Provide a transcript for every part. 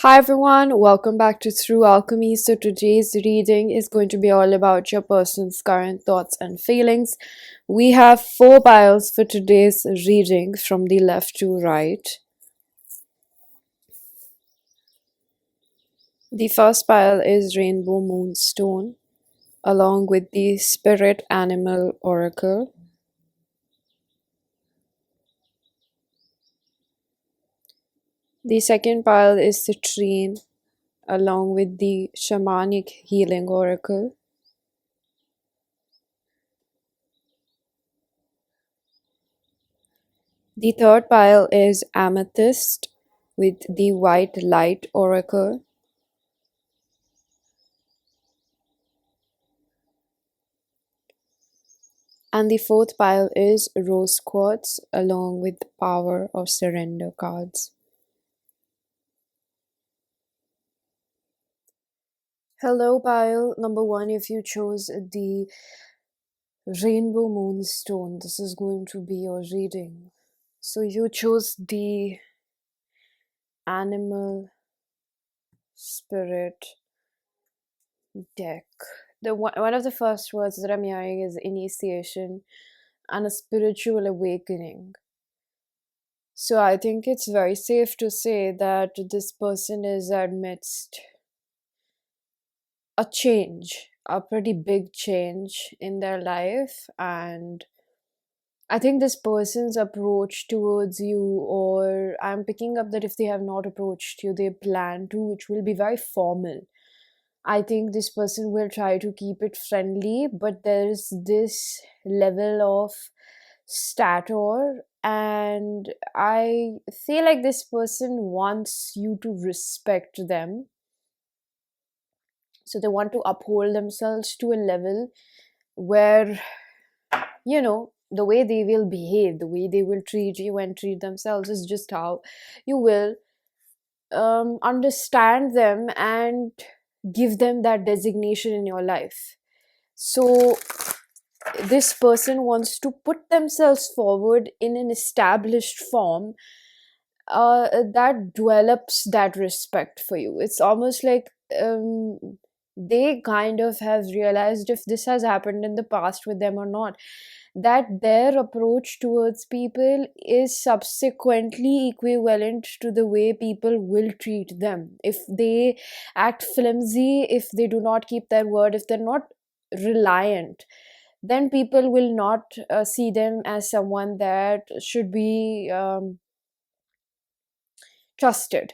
Hi everyone, welcome back to Through Alchemy. So today's reading is going to be all about your person's current thoughts and feelings. We have 4 piles for today's reading from the left to right. The first pile is Rainbow Moonstone along with the Spirit Animal Oracle. The second pile is Citrine along with the Shamanic Healing Oracle. The third pile is Amethyst with the White Light Oracle. And the fourth pile is Rose Quartz along with Power of Surrender cards. Hello pile number 1, if you chose the Rainbow Moonstone, this is going to be your reading. So you chose the Animal Spirit deck. One of the first words that I'm hearing is initiation and a spiritual awakening. So I think it's very safe to say that this person is amidst a change, a pretty big change in their life, and I think this person's approach towards you, or I'm picking up that if they have not approached you, they plan to, which will be very formal. I think this person will try to keep it friendly, but there's this level of stature, and I feel like this person wants you to respect them. So they want to uphold themselves to a level where, the way they will behave, the way they will treat you and treat themselves is just how you will understand them and give them that designation in your life. So this person wants to put themselves forward in an established form that develops that respect for you. It's almost like they kind of have realized, if this has happened in the past with them or not, that their approach towards people is subsequently equivalent to the way people will treat them. If they act flimsy, if they do not keep their word, if they're not reliant, then people will not see them as someone that should be trusted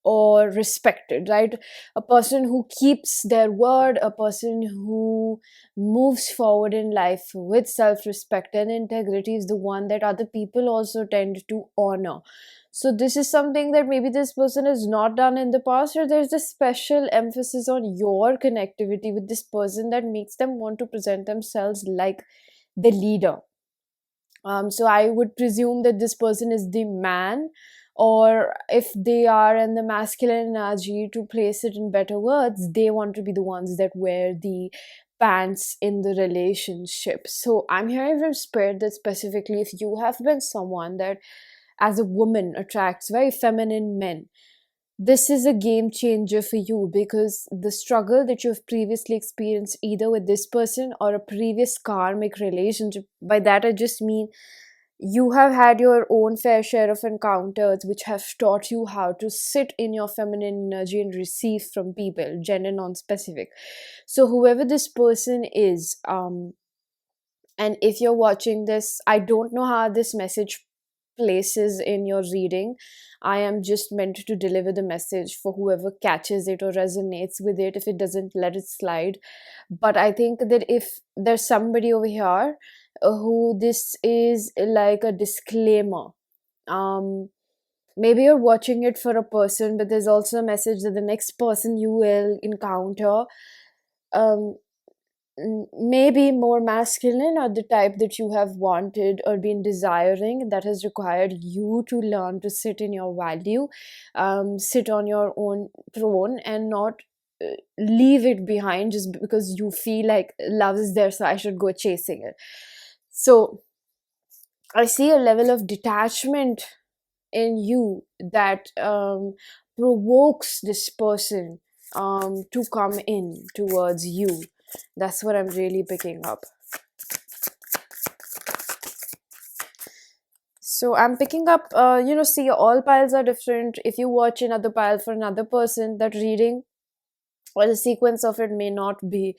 or respected, right? A person who keeps their word, a person who moves forward in life with self respect and integrity is the one that other people also tend to honor. So, this is something that maybe this person has not done in the past, or there's a special emphasis on your connectivity with this person that makes them want to present themselves like the leader. So I would presume that this person is the man, or if they are in the masculine energy, to place it in better words, they want to be the ones that wear the pants in the relationship. So I'm hearing from spirit that specifically, if you have been someone that as a woman attracts very feminine men, this is a game changer for you, because the struggle that you've previously experienced either with this person or a previous karmic relationship, by that I just mean you have had your own fair share of encounters which have taught you how to sit in your feminine energy and receive from people, gender non-specific. So whoever this person is, and if you're watching this, I don't know how this message places in your reading. I am just meant to deliver the message for whoever catches it or resonates with it. If it doesn't, let it slide. But I think that if there's somebody over here who this is like a disclaimer, um, maybe you're watching it for a person, but there's also a message that the next person you will encounter um, maybe more masculine, or the type that you have wanted or been desiring, that has required you to learn to sit in your value, sit on your own throne and not leave it behind just because you feel like love is there, so I should go chasing it. So I see a level of detachment in you that provokes this person to come in towards you. That's what I'm really picking up. So I'm picking up, see, all piles are different. If you watch another pile for another person, that reading or the sequence of it may not be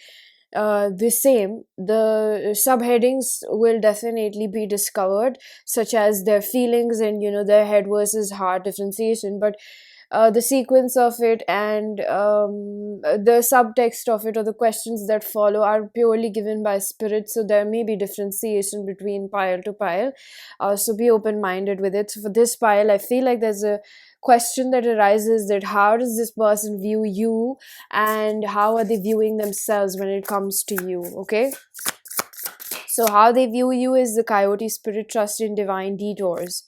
the same. The subheadings will definitely be discovered, such as their feelings and their head versus heart differentiation. But the sequence of it and the subtext of it, or the questions that follow, are purely given by spirit. So there may be differentiation between pile to pile. So be open minded with it. So for this pile, I feel like there's a question that arises, that how does this person view you, and how are they viewing themselves when it comes to you. Okay, so how they view you is the Coyote spirit: trust in divine detours.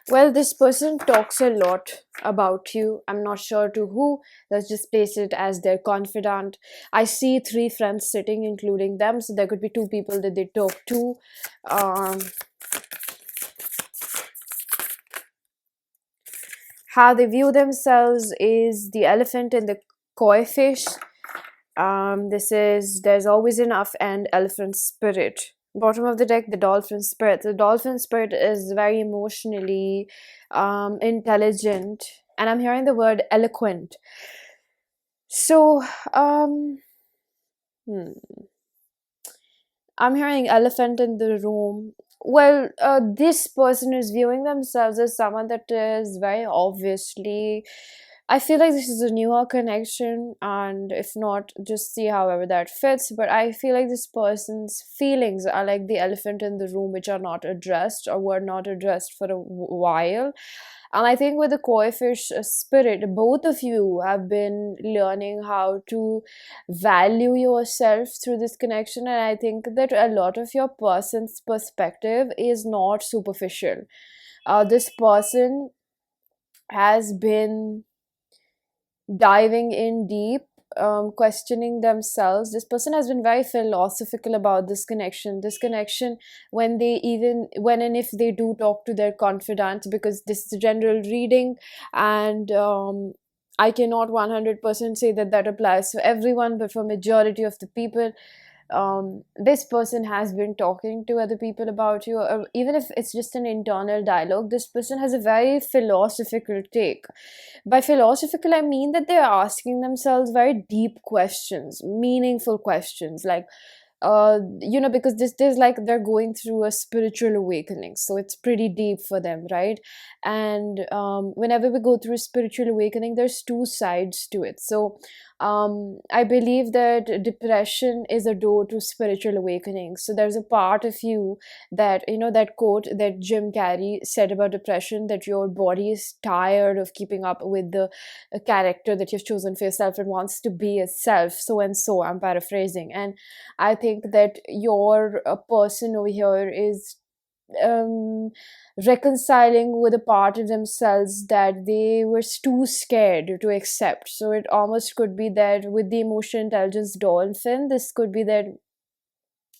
Well, this person talks a lot about you. I'm not sure to who. Let's just place it as their confidant. I see 3 friends sitting, including them. So there could be 2 people that they talk to. Um, how they view themselves is the elephant and the koi fish. There's always enough and elephant spirit. Bottom of the deck, the dolphin spirit. The dolphin spirit is very emotionally intelligent, and I'm hearing the word eloquent. So, hmm, I'm hearing elephant in the room. Well, this person is viewing themselves as someone that is very obviously. I feel like this is a newer connection, and if not, just see however that fits. But I feel like this person's feelings are like the elephant in the room, which are not addressed or were not addressed for a while. And I think with the koi fish spirit, both of you have been learning how to value yourself through this connection. And I think that a lot of your person's perspective is not superficial. This person has been diving in deep, questioning themselves. This person has been very philosophical about this connection. This connection, when and if they do talk to their confidant, because this is a general reading, and I cannot 100% say that that applies for everyone, but for majority of the people, this person has been talking to other people about you, or even if it's just an internal dialogue, this person has a very philosophical take. By philosophical, I mean that they're asking themselves very deep questions, meaningful questions, like because this like they're going through a spiritual awakening, so it's pretty deep for them, right? And whenever we go through a spiritual awakening, there's 2 sides to it. So I believe that depression is a door to spiritual awakening. So there's a part of you that, that quote that Jim Carrey said about depression, that your body is tired of keeping up with the character that you've chosen for yourself and wants to be a self, so and so. I'm paraphrasing. And I think that your person over here is um, reconciling with a part of themselves that they were too scared to accept. So it almost could be that with the emotional intelligence dolphin, this could be that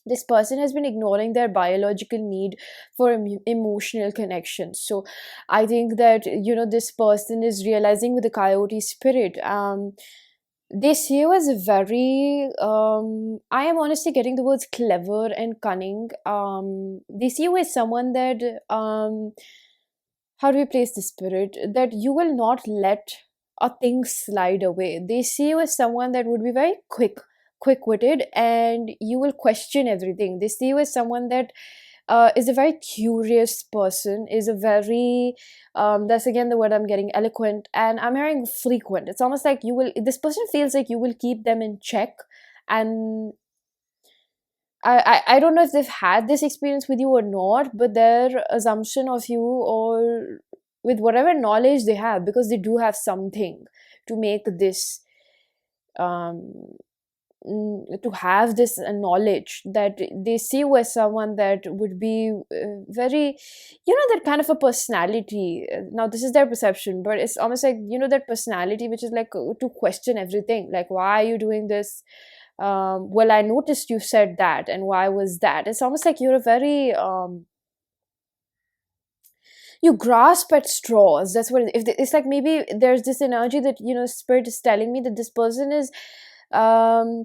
this person has been ignoring their biological need for emotional connection. So I think that this person is realizing with the coyote spirit, they see you as a very I am honestly getting the words clever and cunning. They see you as someone that how do we place the spirit, that you will not let a thing slide away. They see you as someone that would be very quick-witted, and you will question everything. They see you as someone that is a very curious person, is a very that's again the word I'm getting, eloquent, and I'm hearing frequent. It's almost like this person feels like you will keep them in check. And I don't know if they've had this experience with you or not, but their assumption of you, or with whatever knowledge they have, because they do have something to make this um to have this knowledge, that they see you as someone that would be very, that kind of a personality. Now this is their perception, but it's almost like, that personality which is like to question everything, like, why are you doing this? Well, I noticed you said that, and why was that? It's almost like you're a very you grasp at straws. That's what it's like. Maybe there's this energy that, spirit is telling me that this person is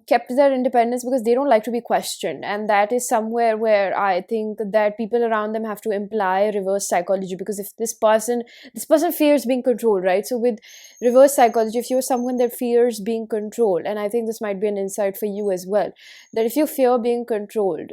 kept their independence because they don't like to be questioned, and that is somewhere where I think that people around them have to imply reverse psychology, because if this person fears being controlled, right? So with reverse psychology, if you're someone that fears being controlled, and I think this might be an insight for you as well, that if you fear being controlled,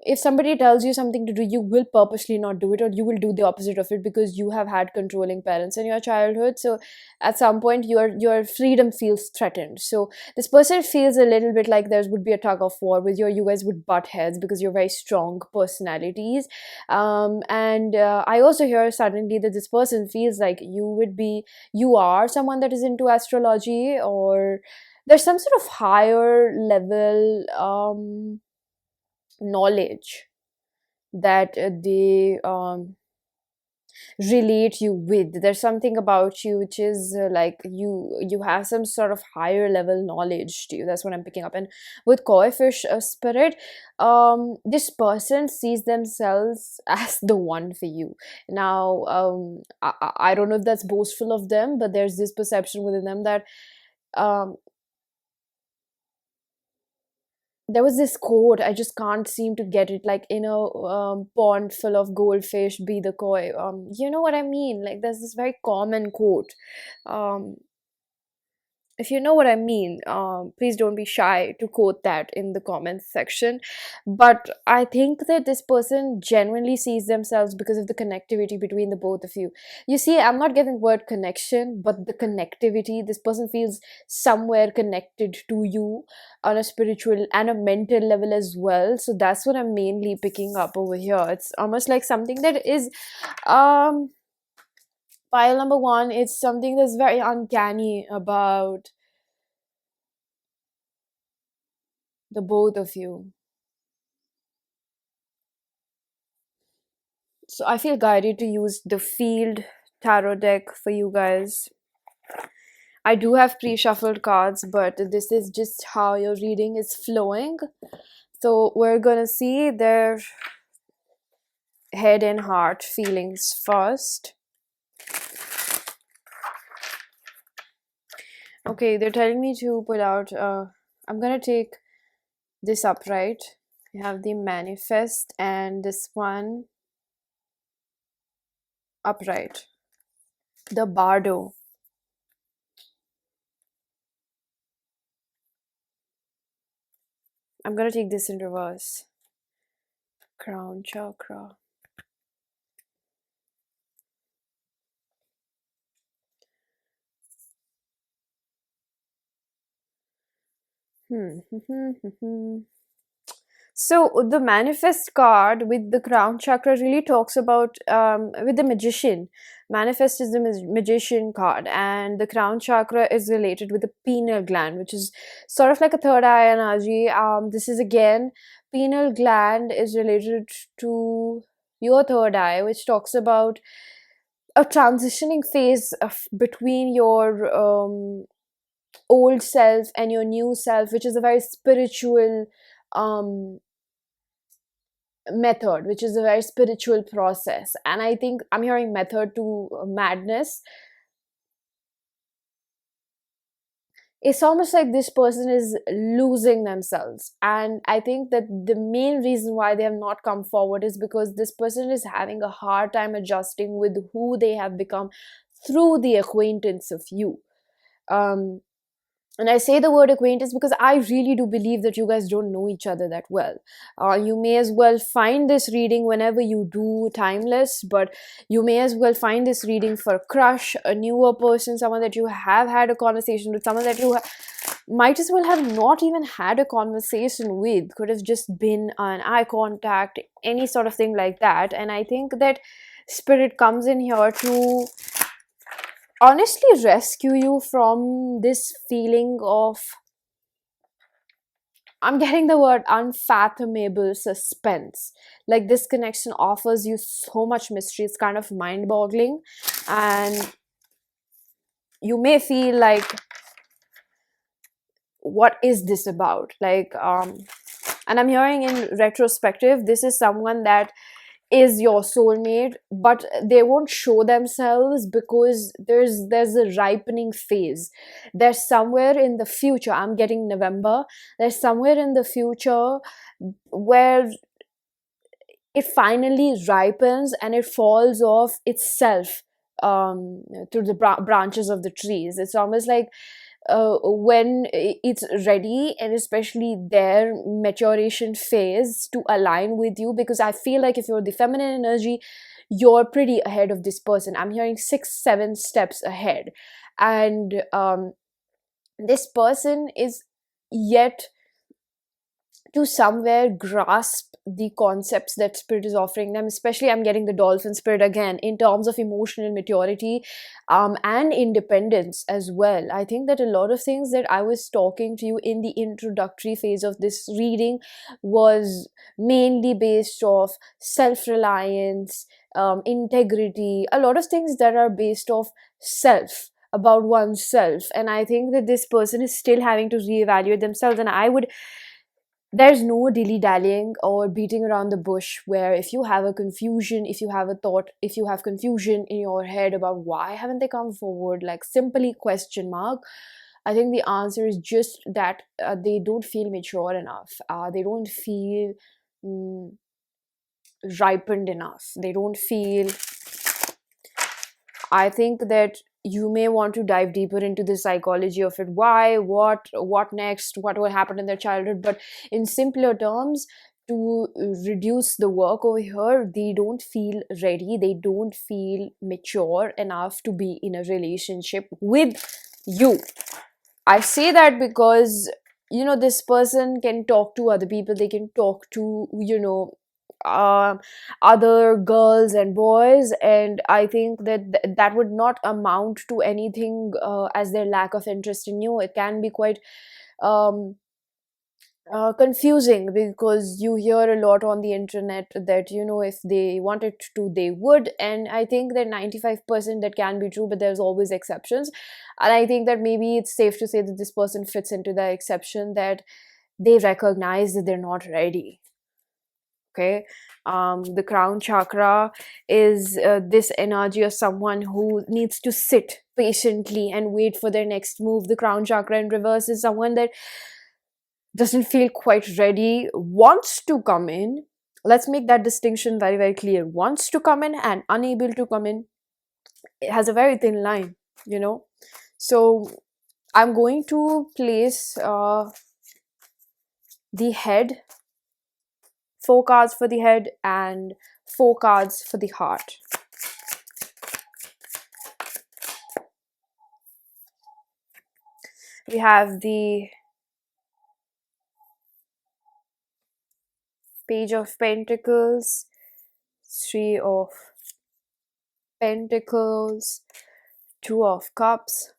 if somebody tells you something to do, you will purposely not do it, or you will do the opposite of it, because you have had controlling parents in your childhood. So at some point your freedom feels threatened. So this person feels a little bit like there would be a tug of war with you guys would butt heads, because you're very strong personalities. And I also hear suddenly that this person feels like you are someone that is into astrology, or there's some sort of higher level knowledge that they relate you with. There's something about you which is like you have some sort of higher level knowledge to you. That's what I'm picking up. And with koi fish spirit, this person sees themselves as the one for you. Now, I don't know if that's boastful of them, but there's this perception within them that um, there was this quote, I just can't seem to get it, like, in a pond full of goldfish be the koi. You know what I mean? Like, there's this very common quote. um if you know what I mean, please don't be shy to quote that in the comments section. But I think that this person genuinely sees themselves because of the connectivity between the both of you. You see, I'm not giving word connection, but the connectivity. This person feels somewhere connected to you on a spiritual and a mental level as well. So that's what I'm mainly picking up over here. It's almost like something that is um pile number one. It's something that's very uncanny about the both of you. So I feel guided to use the field tarot deck for you guys. I do have pre-shuffled cards, but this is just how your reading is flowing. So we're gonna see their head and heart feelings first. Okay, they're telling me to put out, I'm gonna take this upright. We have the manifest and this one upright. The bardo. I'm gonna take this in reverse. Crown chakra. So the manifest card with the crown chakra really talks about with the magician. Manifest is the magician card, and the crown chakra is related with the pineal gland, which is sort of like a third eye energy. This is again, pineal gland is related to your third eye, which talks about a transitioning phase between your old self and your new self, which is a very spiritual um method, which is a very spiritual process. And I think I'm hearing method to madness. It's almost like this person is losing themselves, and I think that the main reason why they have not come forward is because this person is having a hard time adjusting with who they have become through the acquaintance of you. um and I say the word acquaintance because I really do believe that you guys don't know each other that well. You may as well find this reading whenever you do timeless, but you may as well find this reading for a crush, a newer person, someone that you have had a conversation with, someone that you might as well have not even had a conversation with. Could have just been an eye contact, any sort of thing like that. And I think that spirit comes in here to honestly rescue you from this feeling of, I'm getting the word unfathomable suspense. Like this connection offers you so much mystery, it's kind of mind boggling. And you may feel like, what is this about? And I'm hearing in retrospective, this is someone that is your soulmate, but they won't show themselves because there's a ripening phase. There's somewhere in the future, I'm getting November, there's somewhere in the future where it finally ripens and it falls off itself through the branches of the trees. It's almost like when it's ready, and especially their maturation phase to align with you, because I feel like if you're the feminine energy, you're pretty ahead of this person. I'm hearing 6-7 steps ahead. And this person is yet to somewhere grasp the concepts that spirit is offering them. Especially I'm getting the dolphin spirit again in terms of emotional maturity, and independence as well. I think that a lot of things that I was talking to you in the introductory phase of this reading was mainly based off self-reliance, integrity, a lot of things that are based off self, about oneself. And I think that this person is still having to reevaluate themselves. And I would, there's no dilly-dallying or beating around the bush, where if you have a confusion, if you have a thought, if you have confusion in your head about why haven't they come forward, like simply question mark. I think the answer is just that they don't feel mature enough, they don't feel mm, ripened enough, they don't feel. I think that you may want to dive deeper into the psychology of it. Why, what next, what will happen in their childhood. But in simpler terms, to reduce the work over here, they don't feel ready, they don't feel mature enough to be in a relationship with you. I say that because, this person can talk to other people, they can talk to, other girls and boys, and I think that that would not amount to anything as their lack of interest in you. It can be quite um, confusing, because you hear a lot on the internet that, if they wanted to, they would. And I think that 95% that can be true, but there's always exceptions. And I think that maybe it's safe to say that this person fits into the exception, that they recognize that they're not ready. Okay. The crown chakra is this energy of someone who needs to sit patiently and wait for their next move. The crown chakra in reverse is someone that doesn't feel quite ready, wants to come in. Let's make that distinction very, very clear. Wants to come in and unable to come in. It has a very thin line, So I'm going to place the head, 4 cards for the head and 4 cards for the heart. We have the Page of Pentacles, 3 of Pentacles, 2 of Cups,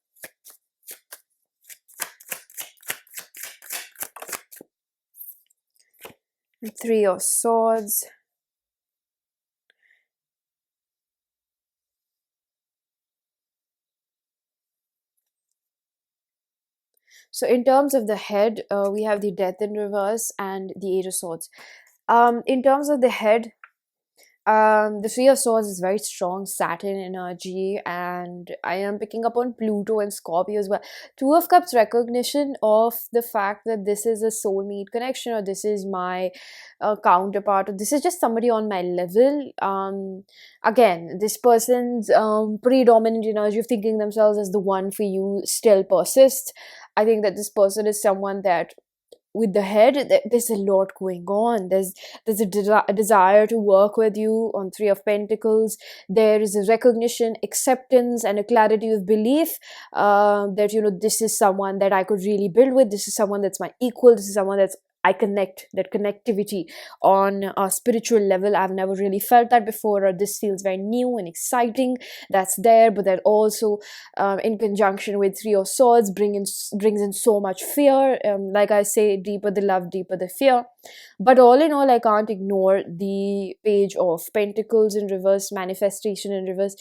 and 3 of Swords. So in terms of the head, we have the Death in reverse and the 8 of Swords. In terms of the head, the 3 of Swords is very strong Saturn energy, and I am picking up on Pluto and Scorpio as well. 2 of Cups, recognition of the fact that this is a soulmate connection, or this is my counterpart, or this is just somebody on my level. Again, this person's predominant energy of thinking themselves as the one for you still persists. I think that this person is someone that, with the head, there's a lot going on. There's a desire to work with you on 3 of Pentacles. There is a recognition, acceptance, and a clarity of belief that, this is someone that I could really build with. This is someone that's my equal. This is someone that's I connect, that connectivity on a spiritual level. I've never really felt that before, or this feels very new and exciting. That's there, but that also, in conjunction with Three of Swords, brings in so much fear. Like I say, deeper the love, deeper the fear. But all in all, I can't ignore the Page of Pentacles in reverse, manifestation in reverse.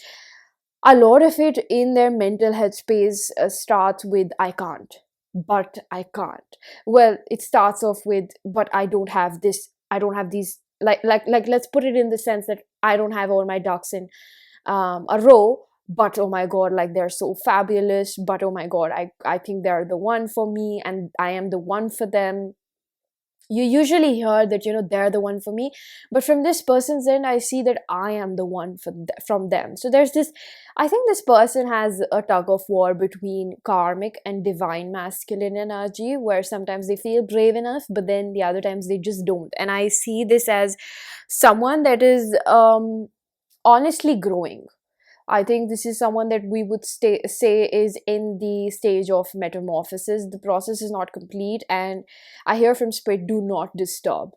A lot of it in their mental health space starts with I can't, but I can't. Well, it starts off with but I don't have this, I don't have these, like let's put it in the sense that I don't have all my ducks in a row, but oh my god, like they're so fabulous, but oh my god, I think they're the one for me and I am the one for them. You usually hear that, they're the one for me, but from this person's end I see that I am the one from them. So there's this, I think this person has a tug of war between karmic and divine masculine energy, where sometimes they feel brave enough, but then the other times they just don't. And I see this as someone that is honestly growing. I think this is someone that we would say is in the stage of metamorphosis. The process is not complete, and I hear from Spirit, do not disturb.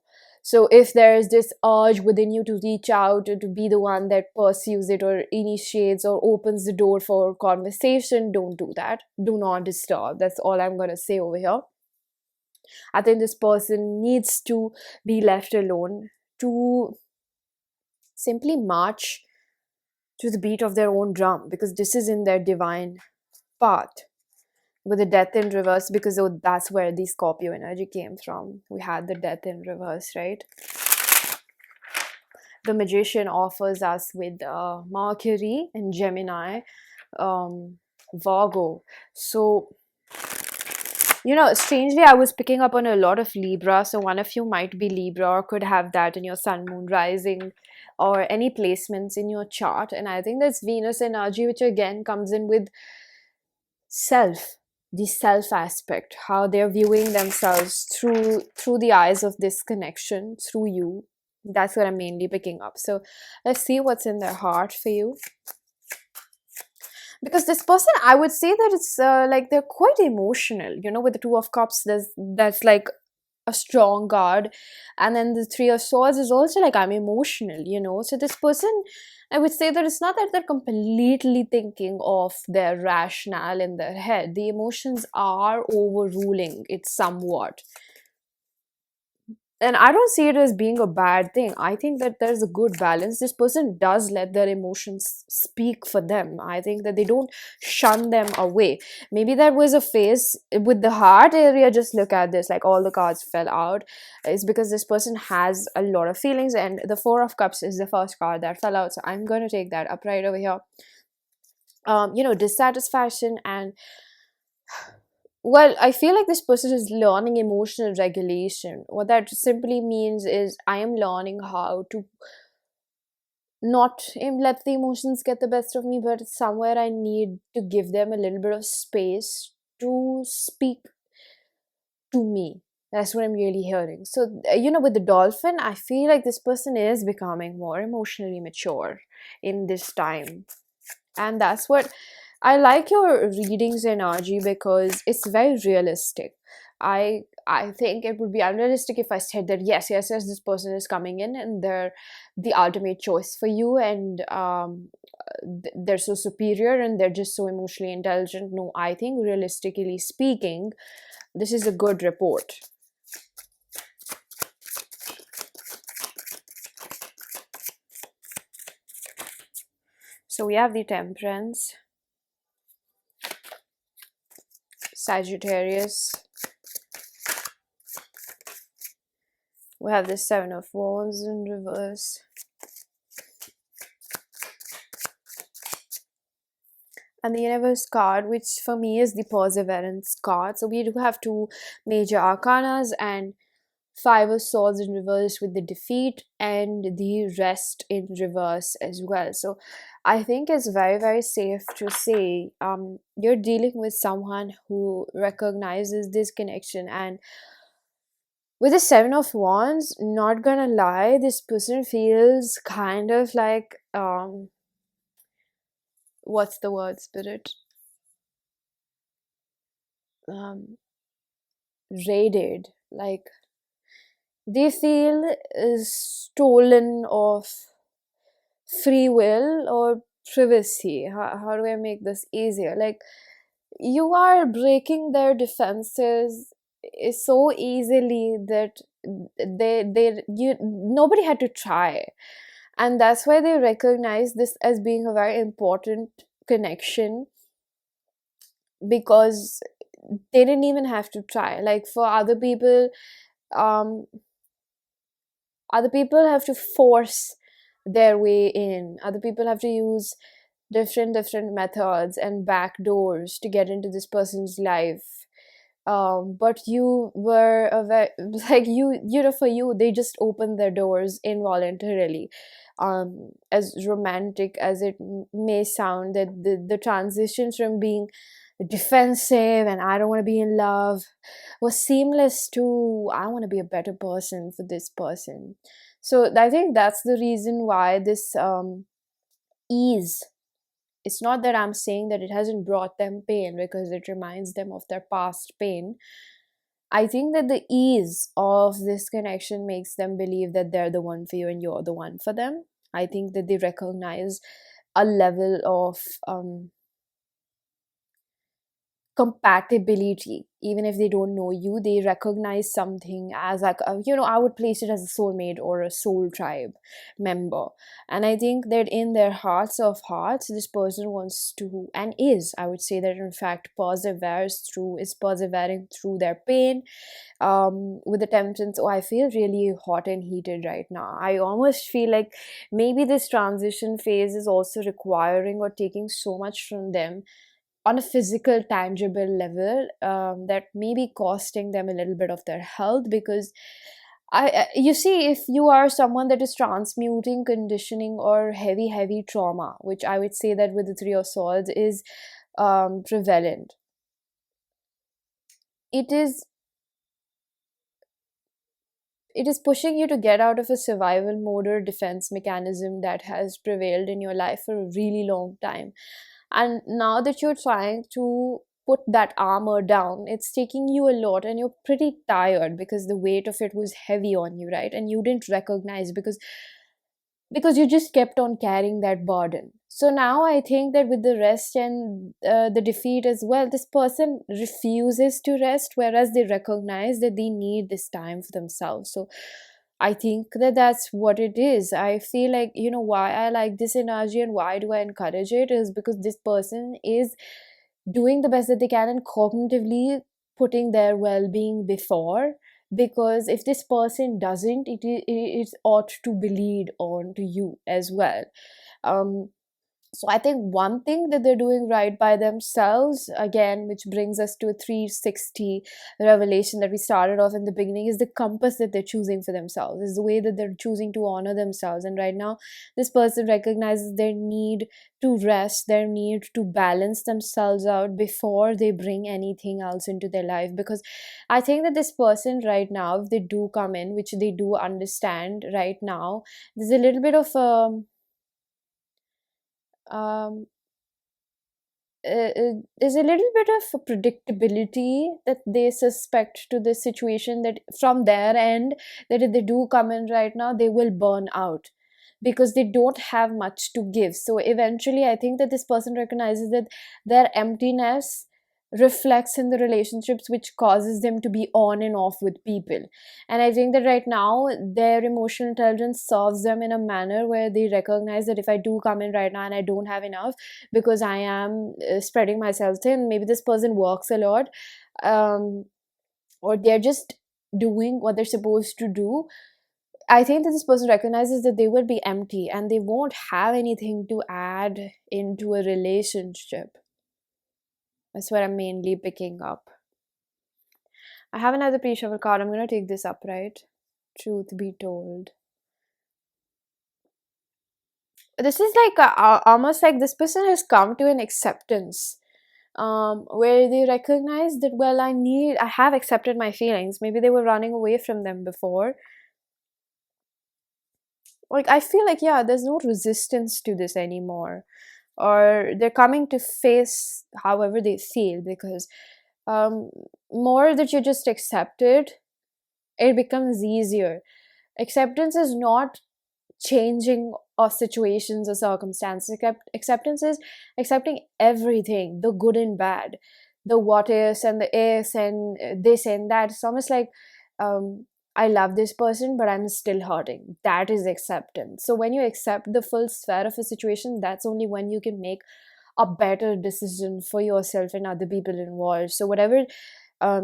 So if there is this urge within you to reach out, to be the one that pursues it or initiates or opens the door for conversation, don't do that. Do not disturb. That's all I'm going to say over here. I think this person needs to be left alone to simply march to the beat of their own drum, because this is in their divine path. With the death in reverse, because that's where the Scorpio energy came from. We had the death in reverse, right? The Magician offers us with Mercury and Gemini, Virgo. So, strangely, I was picking up on a lot of Libra. So one of you might be Libra or could have that in your Sun, Moon, Rising, or any placements in your chart. And I think that's Venus energy, which again comes in with self, the self aspect, how they're viewing themselves through the eyes of this connection, through you. That's what I'm mainly picking up. So let's see what's in their heart for you. Because this person, I would say that it's like they're quite emotional. With the Two of Cups, that's like a strong card, and then the Three of Swords is also like I'm emotional. So this person, I would say that it's not that they're completely thinking of their rationale in their head. The emotions are overruling it somewhat. And I don't see it as being a bad thing. I think that there's a good balance. This person does let their emotions speak for them. I think that they don't shun them away. Maybe there was a phase with the heart area. Just look at this, like all the cards fell out. It's because this person has a lot of feelings, and the Four of Cups is the first card that fell out. So I'm going to take that up right over here. Dissatisfaction and, well, I feel like this person is learning emotional regulation. What that simply means is I am learning how to not let the emotions get the best of me, but somewhere I need to give them a little bit of space to speak to me. That's what I'm really hearing. So, with the dolphin, I feel like this person is becoming more emotionally mature in this time. And that's what I like your readings energy, because it's very realistic. I think it would be unrealistic if I said that yes, this person is coming in and they're the ultimate choice for you, and they're so superior and they're just so emotionally intelligent. No, I think realistically speaking, this is a good report. So we have the Temperance, Sagittarius. We have the Seven of Wands in reverse. And the Universe card, which for me is the Perseverance card. So we do have two major arcanas and Five of Swords in reverse with the Defeat and the Rest in reverse as well. So I think it's very, very safe to say you're dealing with someone who recognizes this connection. And with the Seven of Wands, not gonna lie, this person feels kind of like what's the word, Spirit? Raided, like they feel is stolen of free will or privacy. How do I make this easier? Like, you are breaking their defenses so easily that nobody had to try, and that's why they recognize this as being a very important connection, because they didn't even have to try. Like, for um other people have to force their way in. Other people have to use different methods and back doors to get into this person's life. But you were a like, for you, they just opened their doors involuntarily. As romantic as it may sound, that the transition from being defensive and I don't want to be in love was seamless to I want to be a better person for this person. So I think that's the reason why this ease, it's not that I'm saying that it hasn't brought them pain, because it reminds them of their past pain. I think that the ease of this connection makes them believe that they're the one for you and you're the one for them. I think that they recognize a level of compatibility. Even if they don't know you, they recognize something as like I would place it as a soulmate or a soul tribe member. And I think that in their hearts of hearts, this person wants to, and is, I would say that in fact persevering through their pain, with the temptations. Oh, I feel really hot and heated right now. I almost feel like maybe this transition phase is also requiring or taking so much from them on a physical, tangible level, that may be costing them a little bit of their health. Because you see, if you are someone that is transmuting conditioning or heavy trauma, which I would say that with the Three of Swords is prevalent, it is it is pushing you to get out of a survival mode or defense mechanism that has prevailed in your life for a really long time. And now that you're trying to put that armor down, it's taking you a lot and you're pretty tired because the weight of it was heavy on you, right? And you didn't recognize, because you just kept on carrying that burden. So now I think that with the rest and the defeat as well, this person refuses to rest, whereas they recognize that they need this time for themselves. So I think that that's what it is. I feel like, why I like this energy and why do I encourage it is because this person is doing the best that they can and cognitively putting their well-being before. Because if this person doesn't, it ought to bleed on to you as well. um so I think one thing that they're doing right by themselves, again, which brings us to a 360 revelation that we started off in the beginning, is the compass that they're choosing for themselves, is the way that they're choosing to honor themselves. And right now, this person recognizes their need to rest, their need to balance themselves out before they bring anything else into their life. Because I think that this person right now, if they do come in, which they do understand right now, there's a little bit of um, there's a little bit of predictability that they suspect to this situation, that from their end, that if they do come in right now, they will burn out because they don't have much to give. So eventually I think that this person recognizes that their emptiness reflects in the relationships, which causes them to be on and off with people. And I think that right now their emotional intelligence serves them in a manner where they recognize that if I do come in right now and I don't have enough, because I am spreading myself thin, maybe this person works a lot, um, or they're just doing what they're supposed to do. I think that this person recognizes that they will be empty and they won't have anything to add into a relationship. That's what I'm mainly picking up. I have another pre-shuffle card. I'm going to take this upright. Truth be told, this is like almost like this person has come to an acceptance, where they recognize that, well, I have accepted my feelings. Maybe they were running away from them before. Like, I feel like, yeah, there's no resistance to this anymore, or they're coming to face however they feel, because more that you just accept it, it becomes easier. Acceptance is not changing of situations or circumstances. Acceptance is accepting everything, the good and bad, the what ifs and the ifs and this and that. It's almost like, I love this person, but I'm still hurting. That is acceptance. So when you accept the full sphere of a situation, that's only when you can make a better decision for yourself and other people involved. So whatever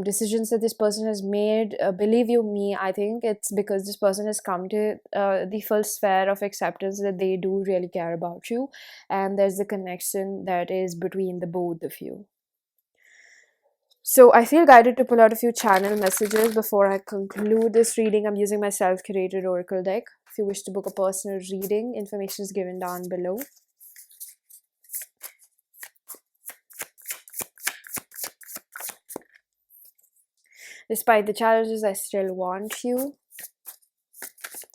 decisions that this person has made, believe you me, I think it's because this person has come to the full sphere of acceptance that they do really care about you, and there's a connection that is between the both of you. So I feel guided to pull out a few channel messages before I conclude this reading. I'm using my self-curated oracle deck. If you wish to book a personal reading, information is given down below. Despite the challenges, I still want you.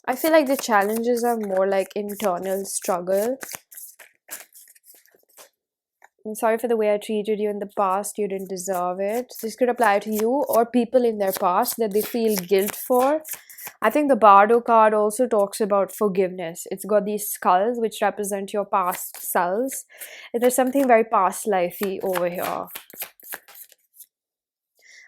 I feel like the challenges are more like internal struggle. I'm sorry for the way I treated you in the past. You didn't deserve it. This could apply to you or people in their past that they feel guilt for. I think the Bardo card also talks about forgiveness. It's got these skulls which represent your past selves. And there's something very past lifey over here.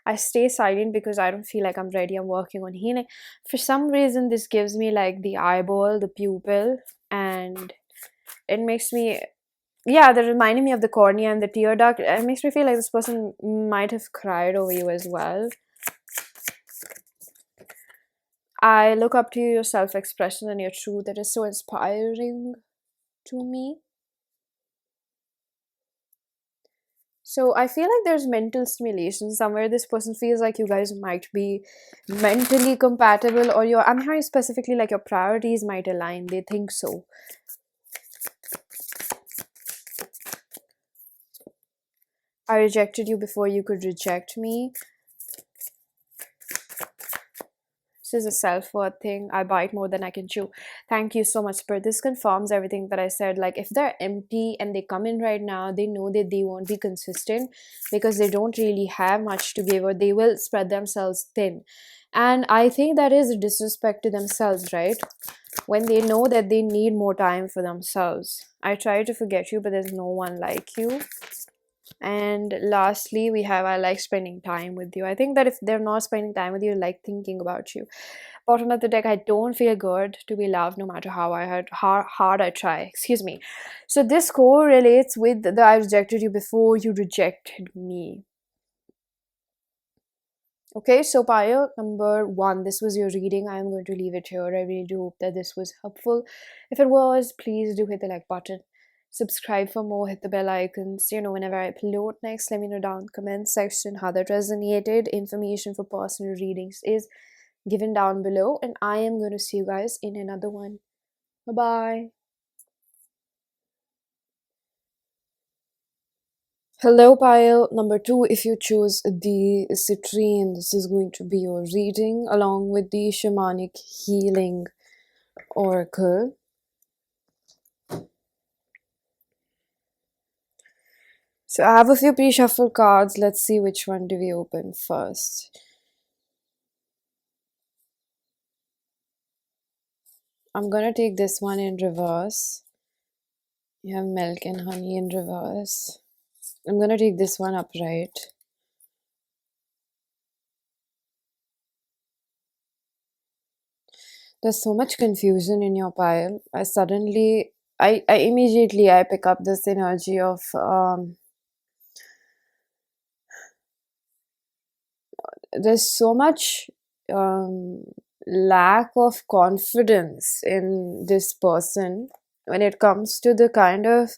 I stay silent because I don't feel like I'm ready. I'm working on healing. For some reason, this gives me like the eyeball, the pupil, and it makes me, yeah, that reminded me of the cornea and the tear duct. It makes me feel like this person might have cried over you as well. I look up to your self-expression and your truth. That is so inspiring to me. So I feel like there's mental stimulation somewhere. This person feels like you guys might be mentally compatible, or I'm hearing specifically like your priorities might align. They think so. I rejected you before you could reject me. This is a self-worth thing. I bite more than I can chew. Thank you so much, Spirit. This confirms everything that I said. Like, if they're empty and they come in right now, they know that they won't be consistent because they don't really have much to give, or they will spread themselves thin. And I think that is a disrespect to themselves, right? When they know that they need more time for themselves. I try to forget you, but there's no one like you. And lastly, we have, I like spending time with you. I think that if they're not spending time with you, like thinking about you. Bottom of the deck, I don't feel good to be loved no matter how hard I try. Excuse me. So this correlates with the I rejected you before you rejected me. Okay, so pile number 1, this was your reading. I'm going to leave it here. I really do hope that this was helpful. If it was, please do hit the like button. Subscribe for more, hit the bell icons. Whenever I upload next, let me know down in the comment section how that resonated. Information for personal readings is given down below, and I am going to see you guys in another one. Bye-bye. Hello, pile number 2. If you choose the Citrine, this is going to be your reading along with the Shamanic Healing Oracle. So I have a few pre-shuffled cards. Let's see which one do we open first. I'm gonna take this one in reverse. You have milk and honey in reverse. I'm gonna take this one upright. There's so much confusion in your pile. I immediately pick up this energy of there's so much lack of confidence in this person when it comes to the kind of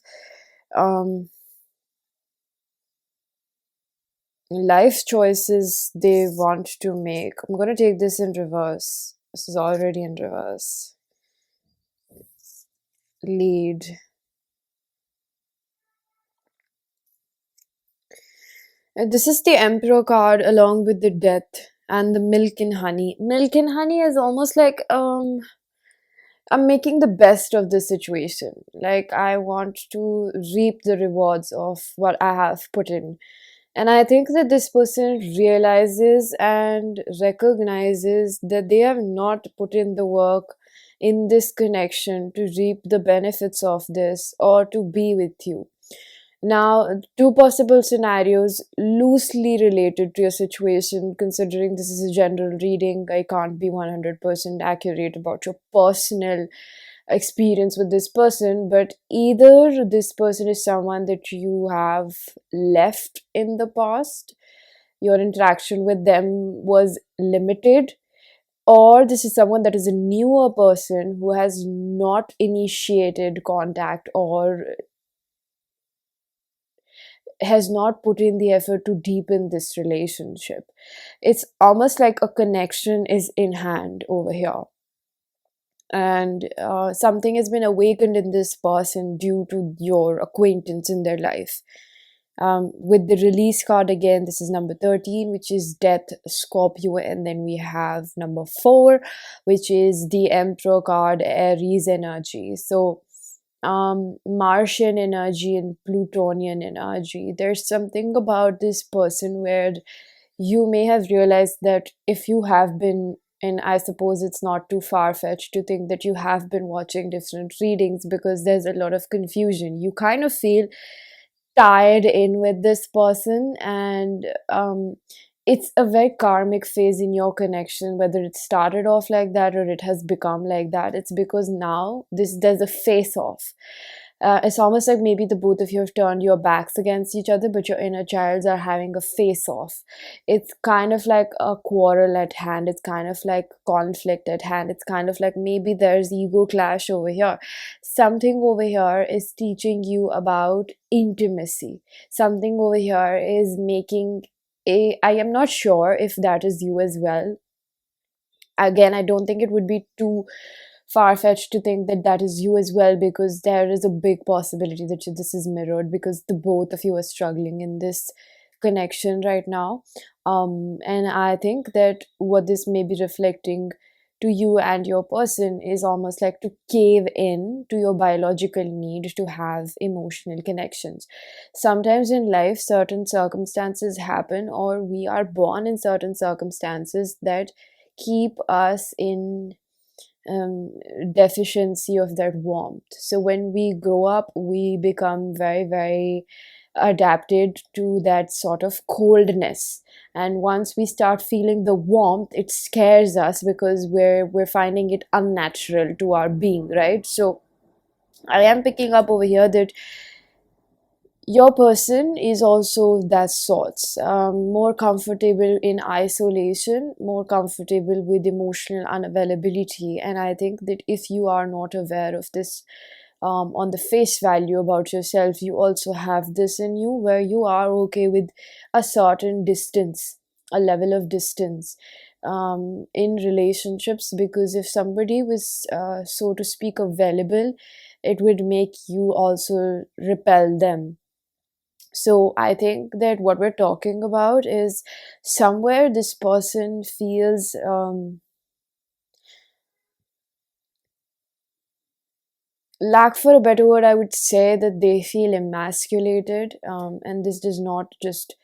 life choices they want to make. I'm going to take this in reverse. This is already in reverse. Lead. And this is the Emperor card along with the Death and the Milk and Honey. Milk and Honey is almost like I'm making the best of the situation. Like, I want to reap the rewards of what I have put in. And I think that this person realizes and recognizes that they have not put in the work in this connection to reap the benefits of this or to be with you. Now, two possible scenarios loosely related to your situation, considering this is a general reading, I can't be 100% accurate about your personal experience with this person, but either this person is someone that you have left in the past, your interaction with them was limited, or this is someone that is a newer person who has not initiated contact or has not put in the effort to deepen this relationship. It's almost like a connection is in hand over here, and something has been awakened in this person due to your acquaintance in their life. With the release card again, this is number 13, which is Death, Scorpio, and then we have number 4, which is the Emperor card, Aries energy. So Martian energy and Plutonian energy. There's something about this person where you may have realized that if you have been, and I suppose it's not too far fetched to think that you have been watching different readings because there's a lot of confusion. You kind of feel tied in with this person, and it's a very karmic phase in your connection, whether it started off like that or it has become like that. It's because now there's a face off. It's almost like maybe the both of you have turned your backs against each other, but your inner childs are having a face off. It's kind of like a quarrel at hand. It's kind of like conflict at hand. It's kind of like maybe there's ego clash over here. Something over here is teaching you about intimacy. Something over here is making I am not sure if that is you as well. Again, I don't think it would be too far fetched to think that that is you as well, because there is a big possibility that this is mirrored because the both of you are struggling in this connection right now. And I think that what this may be reflecting to you and your person is almost like to cave in to your biological need to have emotional connections. Sometimes in life, certain circumstances happen, or we are born in certain circumstances that keep us in um, deficiency of that warmth. So when we grow up, we become very, very adapted to that sort of coldness. And once we start feeling the warmth, it scares us because we're finding it unnatural to our being, right? So I am picking up over here that your person is also that sorts, more comfortable in isolation, more comfortable with emotional unavailability. And I think that if you are not aware of this on the face value about yourself, you also have this in you where you are okay with a certain distance, a level of distance in relationships, because if somebody was so to speak available, it would make you also repel them. So I think that what we're talking about is somewhere this person feels, lack for a better word, I would say that they feel emasculated. And this does not just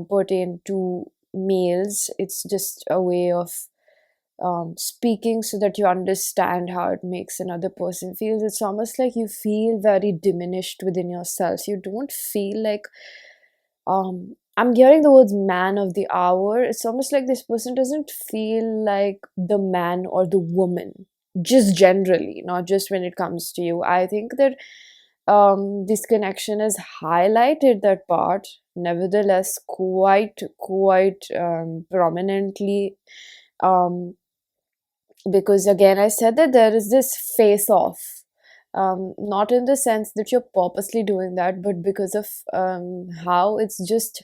pertain to males, it's just a way of speaking so that you understand how it makes another person feel. It's almost like you feel very diminished within yourself. You don't feel like I'm hearing the words man of the hour. It's almost like this person doesn't feel like the man or the woman, just generally, not just when it comes to you. I think that this connection has highlighted that part, nevertheless, quite prominently. Um, because again, I said that there is this face off, not in the sense that you're purposely doing that, but because of how it's just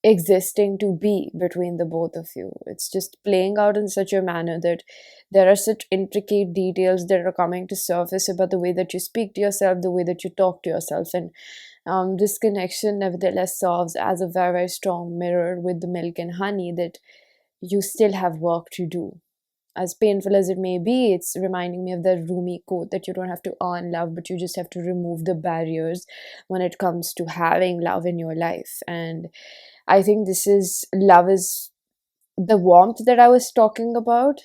existing to be between the both of you. It's just playing out in such a manner that there are such intricate details that are coming to surface about the way that you speak to yourself, the way that you talk to yourself. And this connection nevertheless serves as a very, very strong mirror with the milk and honey that you still have work to do. As painful as it may be, it's reminding me of the Rumi quote that you don't have to earn love, but you just have to remove the barriers when it comes to having love in your life. And I think this is love is the warmth that I was talking about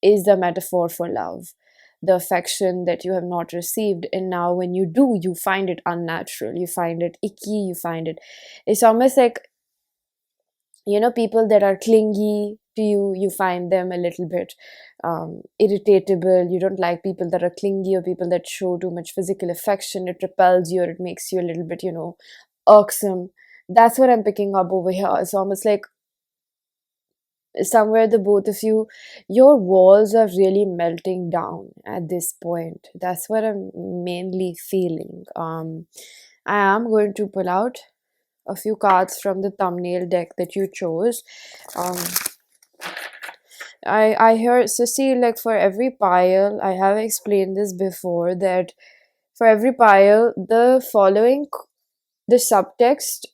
is the metaphor for love. The affection that you have not received, and now when you do, you find it unnatural, you find it icky, you find it. It's almost like, people that are clingy to you, you find them a little bit irritatable. You don't like people that are clingy or people that show too much physical affection. It repels you or it makes you a little bit, irksome. That's what I'm picking up over here. It's almost like somewhere the both of you, your walls are really melting down at this point. That's what I'm mainly feeling. I am going to pull out a few cards from the thumbnail deck that you chose. um I hear, so see, like, for every pile, I have explained this before, that for every pile, the subtext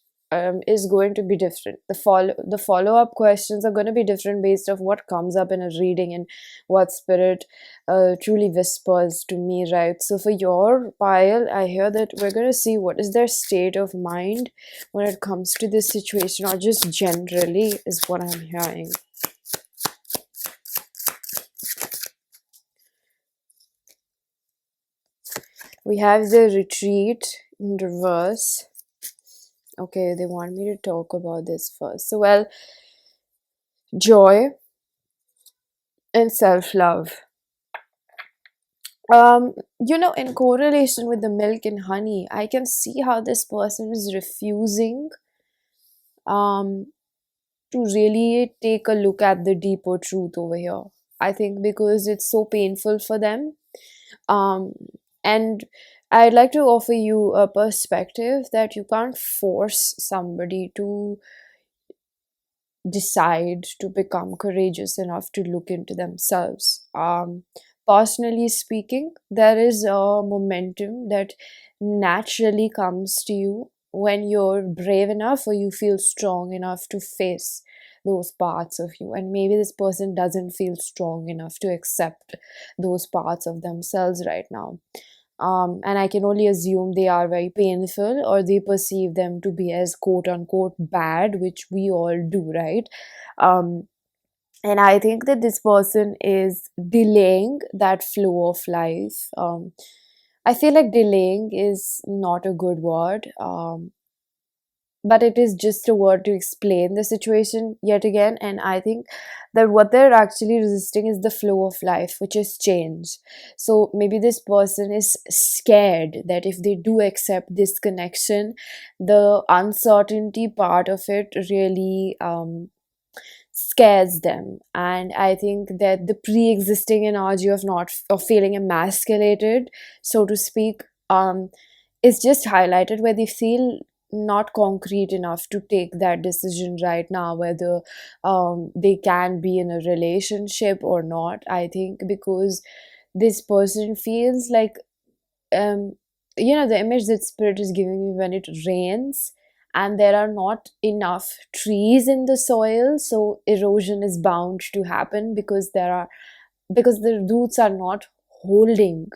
is going to be different. The follow-up questions are going to be different based off what comes up in a reading and what spirit truly whispers to me, right? So for your pile, I hear that we're going to see what is their state of mind when it comes to this situation, or just generally, is what I'm hearing. We have the retreat in reverse. Okay, they want me to talk about this first. So, well, joy and self-love. In correlation with the milk and honey, I can see how this person is refusing um to really take a look at the deeper truth over here. I think because it's so painful for them. Um, and I'd like to offer you a perspective that you can't force somebody to decide to become courageous enough to look into themselves. Personally speaking, there is a momentum that naturally comes to you when you're brave enough or you feel strong enough to face those parts of you. And maybe this person doesn't feel strong enough to accept those parts of themselves right now. And I can only assume they are very painful, or they perceive them to be as quote unquote bad, which we all do, right? Um, and I think that this person is delaying that flow of life. I feel like delaying is not a good word. But it is just a word to explain the situation yet again. And I think that what they're actually resisting is the flow of life, which is change. So maybe this person is scared that if they do accept this connection, the uncertainty part of it really scares them. And I think that the pre-existing energy of not of feeling emasculated, so to speak, is just highlighted, where they feel not concrete enough to take that decision right now, whether they can be in a relationship or not. I think because this person feels like, um, the image that spirit is giving me, when it rains and there are not enough trees in the soil, so erosion is bound to happen, because the roots are not holding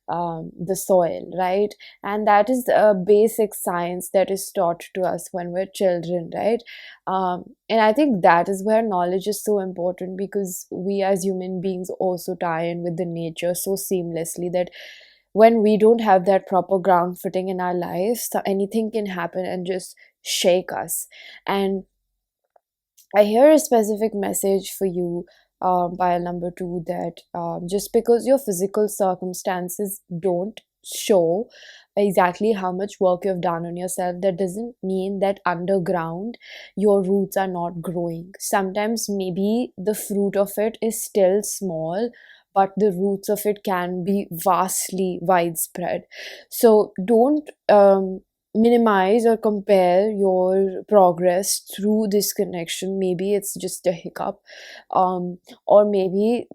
the soil, right? And that is a basic science that is taught to us when we're children, right? And I think that is where knowledge is so important, because we as human beings also tie in with the nature so seamlessly that when we don't have that proper ground footing in our lives, so anything can happen and just shake us. And I hear a specific message for you, pile number two, that just because your physical circumstances don't show exactly how much work you've done on yourself, that doesn't mean that underground your roots are not growing. Sometimes maybe the fruit of it is still small, but the roots of it can be vastly widespread. So don't minimize or compare your progress through this connection. Maybe it's just a hiccup, or maybe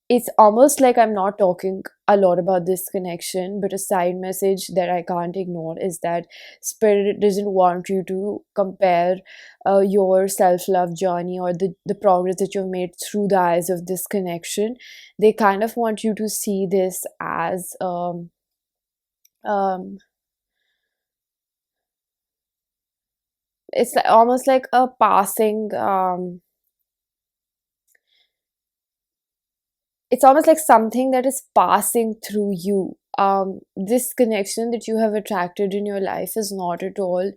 it's almost like I'm not talking a lot about this connection, but a side message that I can't ignore is that Spirit doesn't want you to compare your self love journey or the progress that you've made through the eyes of this connection. They kind of want you to see this as um, it's almost like a passing. It's almost like something that is passing through you. This connection that you have attracted in your life is not at all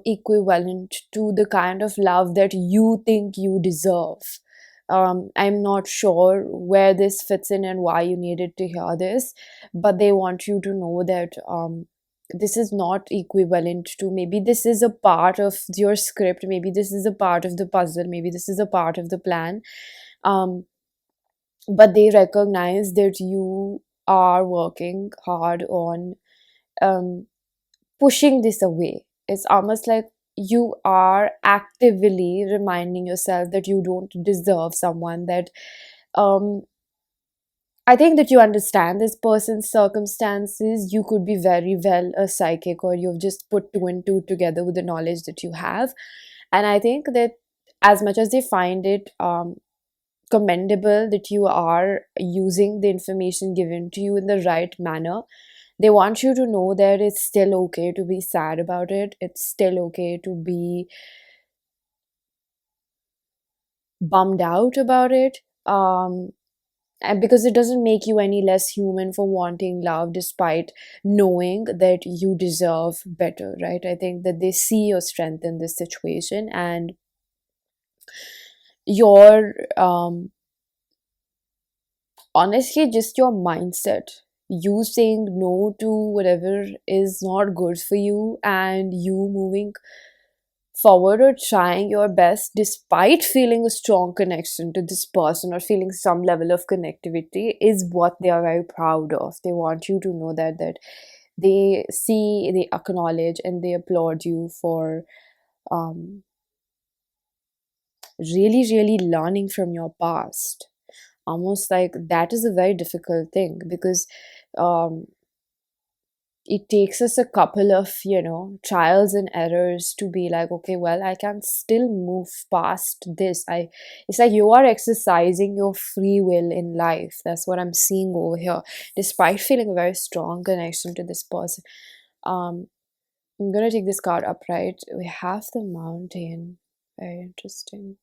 equivalent to the kind of love that you think you deserve. I'm not sure where this fits in and why you needed to hear this, but they want you to know that this is not equivalent to, maybe this is a part of your script, maybe this is a part of the puzzle, maybe this is a part of the plan. Um, but they recognize that you are working hard on um, pushing this away. It's almost like you are actively reminding yourself that you don't deserve someone that um, I think that you understand this person's circumstances. You could be very well a psychic, or you've just put two and two together with the knowledge that you have. And I think that as much as they find it commendable that you are using the information given to you in the right manner, they want you to know that it's still okay to be sad about it. It's still okay to be bummed out about it. And because it doesn't make you any less human for wanting love despite knowing that you deserve better, right? I think that they see your strength in this situation, and your honestly just your mindset, you saying no to whatever is not good for you, and you moving forward or trying your best despite feeling a strong connection to this person or feeling some level of connectivity, is what they are very proud of. They want you to know that they see, they acknowledge, and they applaud you for um, really learning from your past. Almost like that is a very difficult thing, because um, it takes us a couple of, trials and errors to be like, okay, well, I can still move past this. It's like you are exercising your free will in life. That's what I'm seeing over here, despite feeling a very strong connection to this person. um I'm gonna take this card upright. We have the Mountain. Very interesting.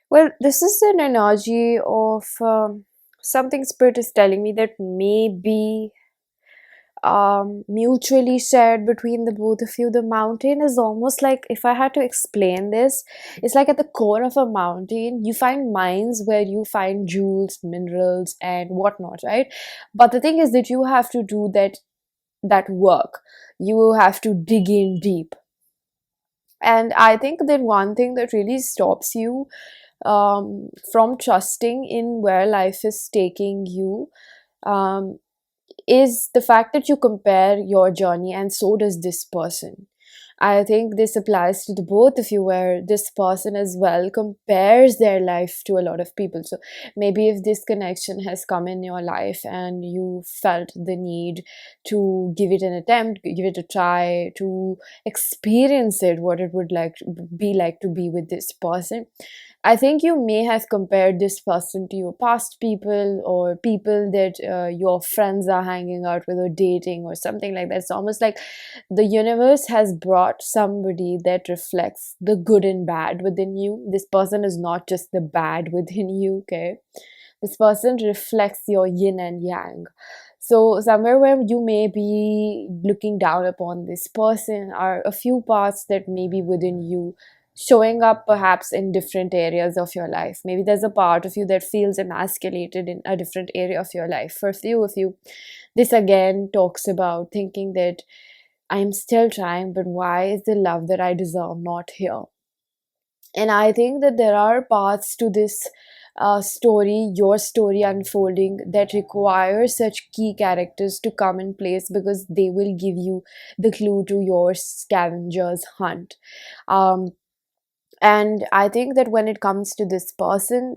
Well, this is an energy of something Spirit is telling me that maybe mutually shared between the both of you. The mountain is almost like, if I had to explain this, it's like at the core of a mountain, you find mines where you find jewels, minerals, and whatnot, right? But the thing is that you have to do that work. You have to dig in deep. And I think that one thing that really stops you from trusting in where life is taking you um, is the fact that you compare your journey, and so does this person. I think this applies to the both of you, where this person as well compares their life to a lot of people. So maybe if this connection has come in your life and you felt the need to give it an attempt, give it a try, to experience it, what it would be like to be with this person, I think you may have compared this person to your past people, or people that your friends are hanging out with or dating or something like that. It's almost like the universe has brought somebody that reflects the good and bad within you. This person is not just the bad within you, okay? This person reflects your yin and yang. So, somewhere where you may be looking down upon this person are a few parts that may be within you, showing up perhaps in different areas of your life. Maybe there's a part of you that feels emasculated in a different area of your life. For a few of you, this again talks about thinking that I'm still trying, but why is the love that I deserve not here? And I think that there are paths to this story, your story unfolding, that require such key characters to come in place, because they will give you the clue to your scavenger's hunt. um, and I think that when it comes to this person,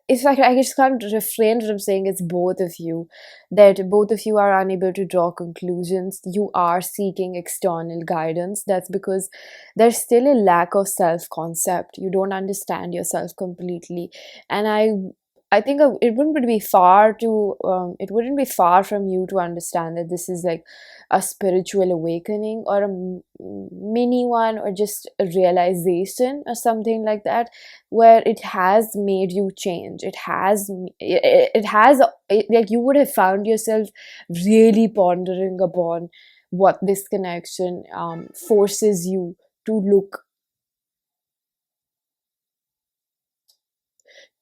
it's like I just can't refrain from saying it's both of you, that both of you are unable to draw conclusions. You are seeking external guidance. That's because there's still a lack of self concept. You don't understand yourself completely. And I think it wouldn't be far from you to understand that this is like a spiritual awakening, or a mini one, or just a realization or something like that, where it has made you change. Like you would have found yourself really pondering upon what this connection forces you to look,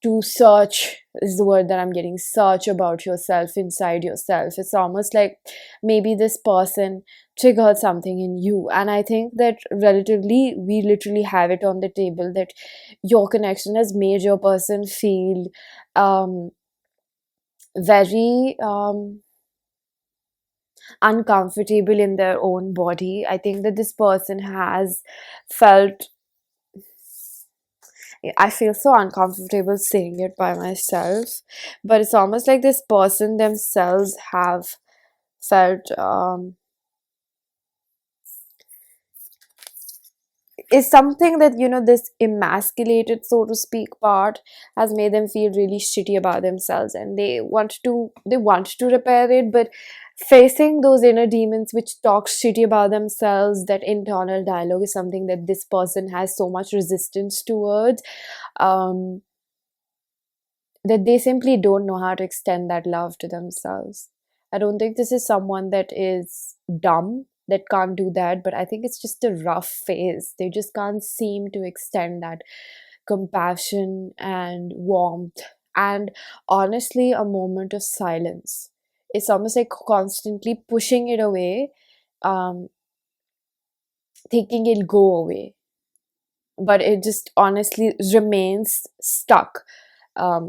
to search is the word that I'm getting, search about yourself inside yourself. It's almost like maybe this person triggered something in you. And I think that relatively, we literally have it on the table that your connection has made your person feel um, very uncomfortable in their own body. I think that this person has felt, I feel so uncomfortable saying it by myself, but it's almost like this person themselves have felt is something that, this emasculated, so to speak, part has made them feel really shitty about themselves, and they want to repair it, but facing those inner demons which talk shitty about themselves, that internal dialogue, is something that this person has so much resistance towards, um that they simply don't know how to extend that love to themselves. I don't think this is someone that is dumb, that can't do that, but I think it's just a rough phase. They just can't seem to extend that compassion and warmth, and honestly, a moment of silence. It's almost like constantly pushing it away, um, thinking it'll go away, but it just honestly remains stuck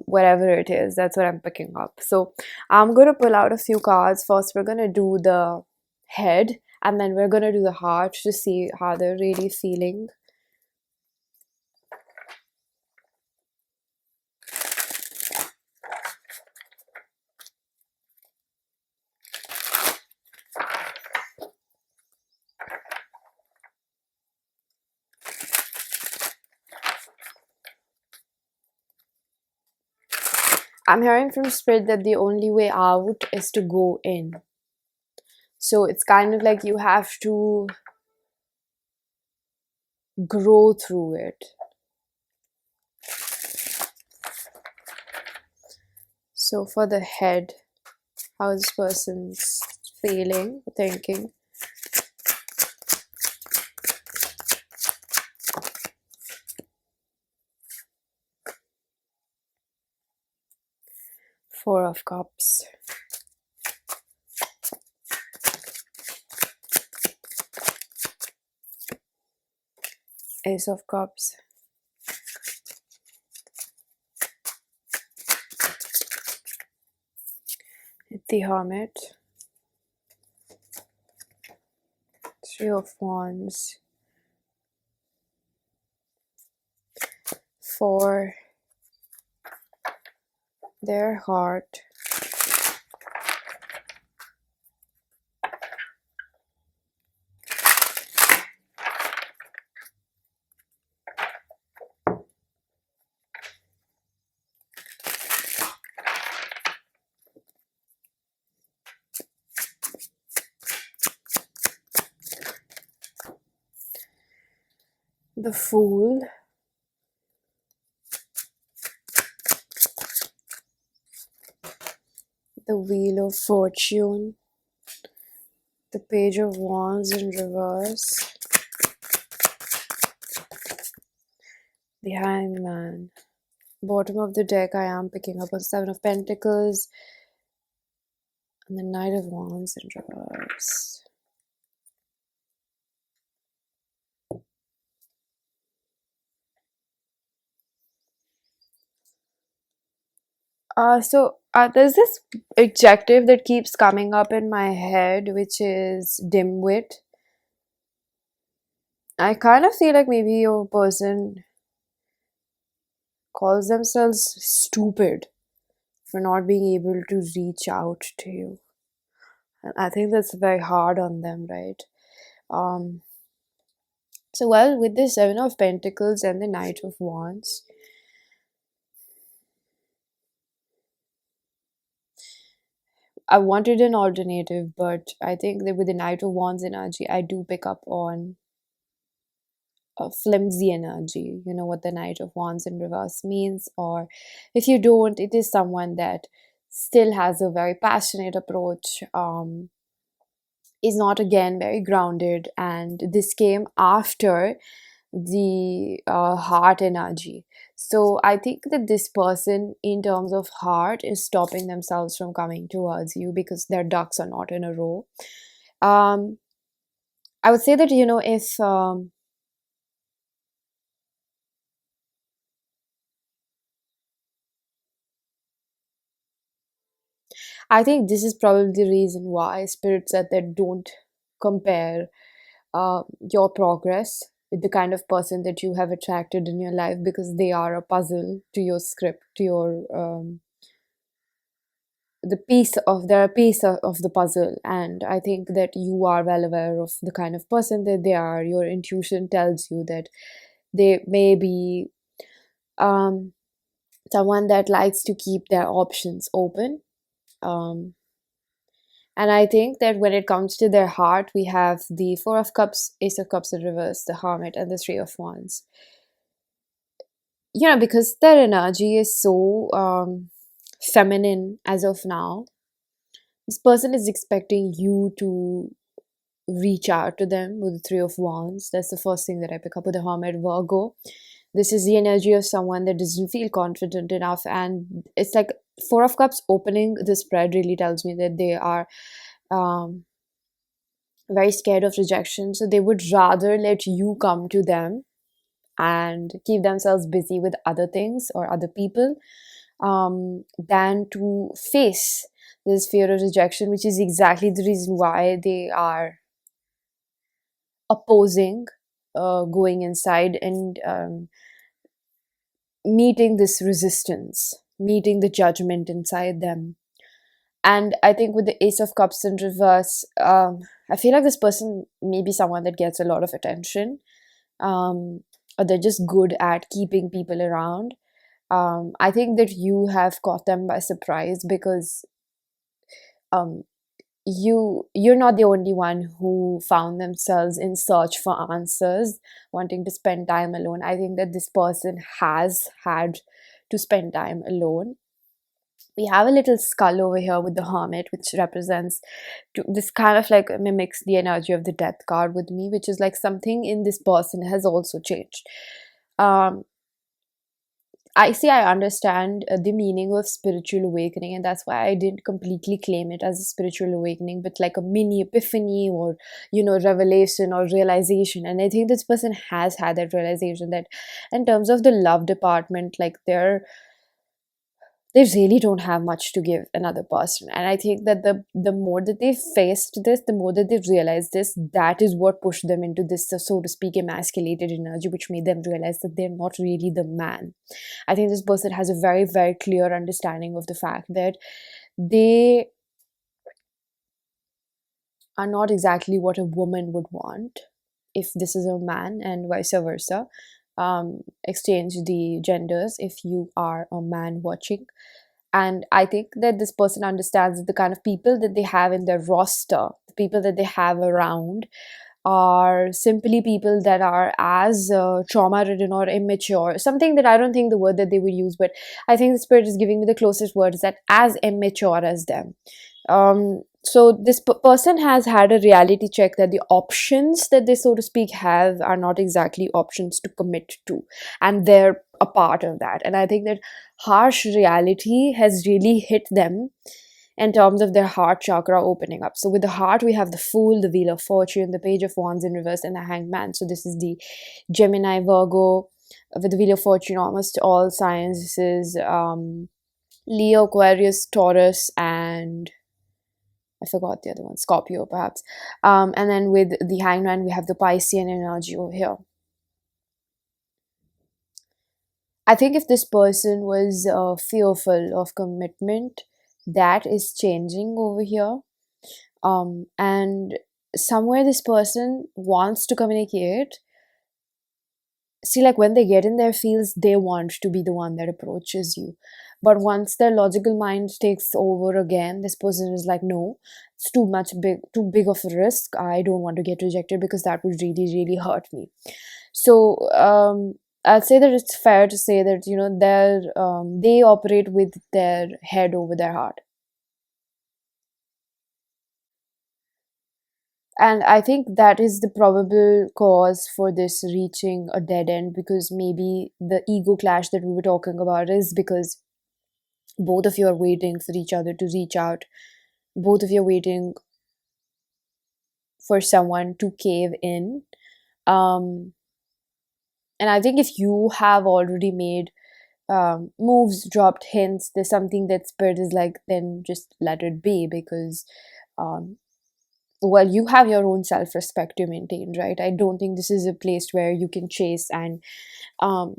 wherever it is. That's what I'm picking up. So I'm going to pull out a few cards. First, we're going to do the head, and then we're going to do the heart to see how they're really feeling. I'm hearing from Spirit that the only way out is to go in. So it's kind of like you have to grow through it. So for the head, how this person's feeling, thinking. Four of Cups. Ace of Cups. The Hermit. Three of Wands. For their heart. The Fool. The Wheel of Fortune. The Page of Wands in reverse. The Hangman. Bottom of the deck, I am picking up a Seven of Pentacles and the Knight of Wands in reverse. There's this adjective that keeps coming up in my head, which is dimwit. I kind of feel like maybe a person calls themselves stupid for not being able to reach out to you. And I think that's very hard on them, right? Um, well, with the Seven of Pentacles and the Knight of Wands, I wanted an alternative, but I think that with the Knight of Wands energy, I do pick up on a flimsy energy. You know what the Knight of Wands in reverse means, or if you don't, it is someone that still has a very passionate approach, is not again very grounded, and this came after the heart energy. So I think that this person, in terms of heart, is stopping themselves from coming towards you because their ducks are not in a row. um I would say that, if I think this is probably the reason why Spirit said that don't compare your progress with the kind of person that you have attracted in your life, because they are a puzzle to your script, to your they're a piece of the puzzle. And I think that you are well aware of the kind of person that they are. Your intuition tells you that they may be um, someone that likes to keep their options open. um, And I think that when it comes to their heart, we have the Four of Cups, Ace of Cups in reverse, the Hermit, and the Three of Wands. Because their energy is so feminine as of now, this person is expecting you to reach out to them with the Three of Wands. That's the first thing that I pick up with the Hermit. Virgo, this is the energy of someone that doesn't feel confident enough. And it's like Four of Cups opening the spread really tells me that they are um, very scared of rejection. So they would rather let you come to them and keep themselves busy with other things or other people, than to face this fear of rejection, which is exactly the reason why they are opposing going inside and meeting this resistance, meeting the judgment inside them. And I think with the Ace of Cups in reverse, I feel like this person may be someone that gets a lot of attention, or they're just good at keeping people around. I think that you have caught them by surprise because um, you're not the only one who found themselves in search for answers, wanting to spend time alone. I think that this person has had to spend time alone. We have a little skull over here with the Hermit, which represents this kind of like mimics the energy of the Death card with me, which is like something in this person has also changed. um I understand the meaning of spiritual awakening, and that's why I didn't completely claim it as a spiritual awakening, but like a mini epiphany or, revelation or realization. And I think this person has had that realization that in terms of the love department, like they really don't have much to give another person. And I think that the more that they've faced this, the more that they've realized this, that is what pushed them into this, so to speak, emasculated energy, which made them realize that they're not really the man. I think this person has a very, very clear understanding of the fact that they are not exactly what a woman would want if this is a man, and vice versa. Exchange the genders if you are a man watching. And I think that this person understands that the kind of people that they have in their roster, the people that they have around, are simply people that are as trauma ridden or immature. Something that I don't think the word that they would use, but I think the spirit is giving me the closest word is that as immature as them. So this person has had a reality check that the options that they, so to speak, have are not exactly options to commit to, and they're a part of that. And I think that harsh reality has really hit them in terms of their heart chakra opening up. So with the heart, we have the Fool, the Wheel of Fortune, the Page of Wands in reverse, and the Hanged Man. So this is the Gemini, Virgo. With the Wheel of Fortune, almost all signs. This is Leo, Aquarius, Taurus, and I forgot the other one, Scorpio perhaps. And then with the Hangman, we have the Piscean energy over here. I think if this person was fearful of commitment, that is changing over here. And somewhere this person wants to communicate. See, like when they get in their fields, they want to be the one that approaches you. But once their logical mind takes over again, this person is like, no, it's too big of a risk. I don't want to get rejected because that would really, really hurt me. So I'd say that it's fair to say that they operate with their head over their heart. And I think that is the probable cause for this reaching a dead end, because maybe the ego clash that we were talking about is because both of you are waiting for each other to reach out. Both of you are waiting for someone to cave in. Um, and I think if you have already made moves, dropped hints, there's something that spirit is like, then just let it be, because um, well, you have your own self-respect to maintain, right? I don't think this is a place where you can chase and um,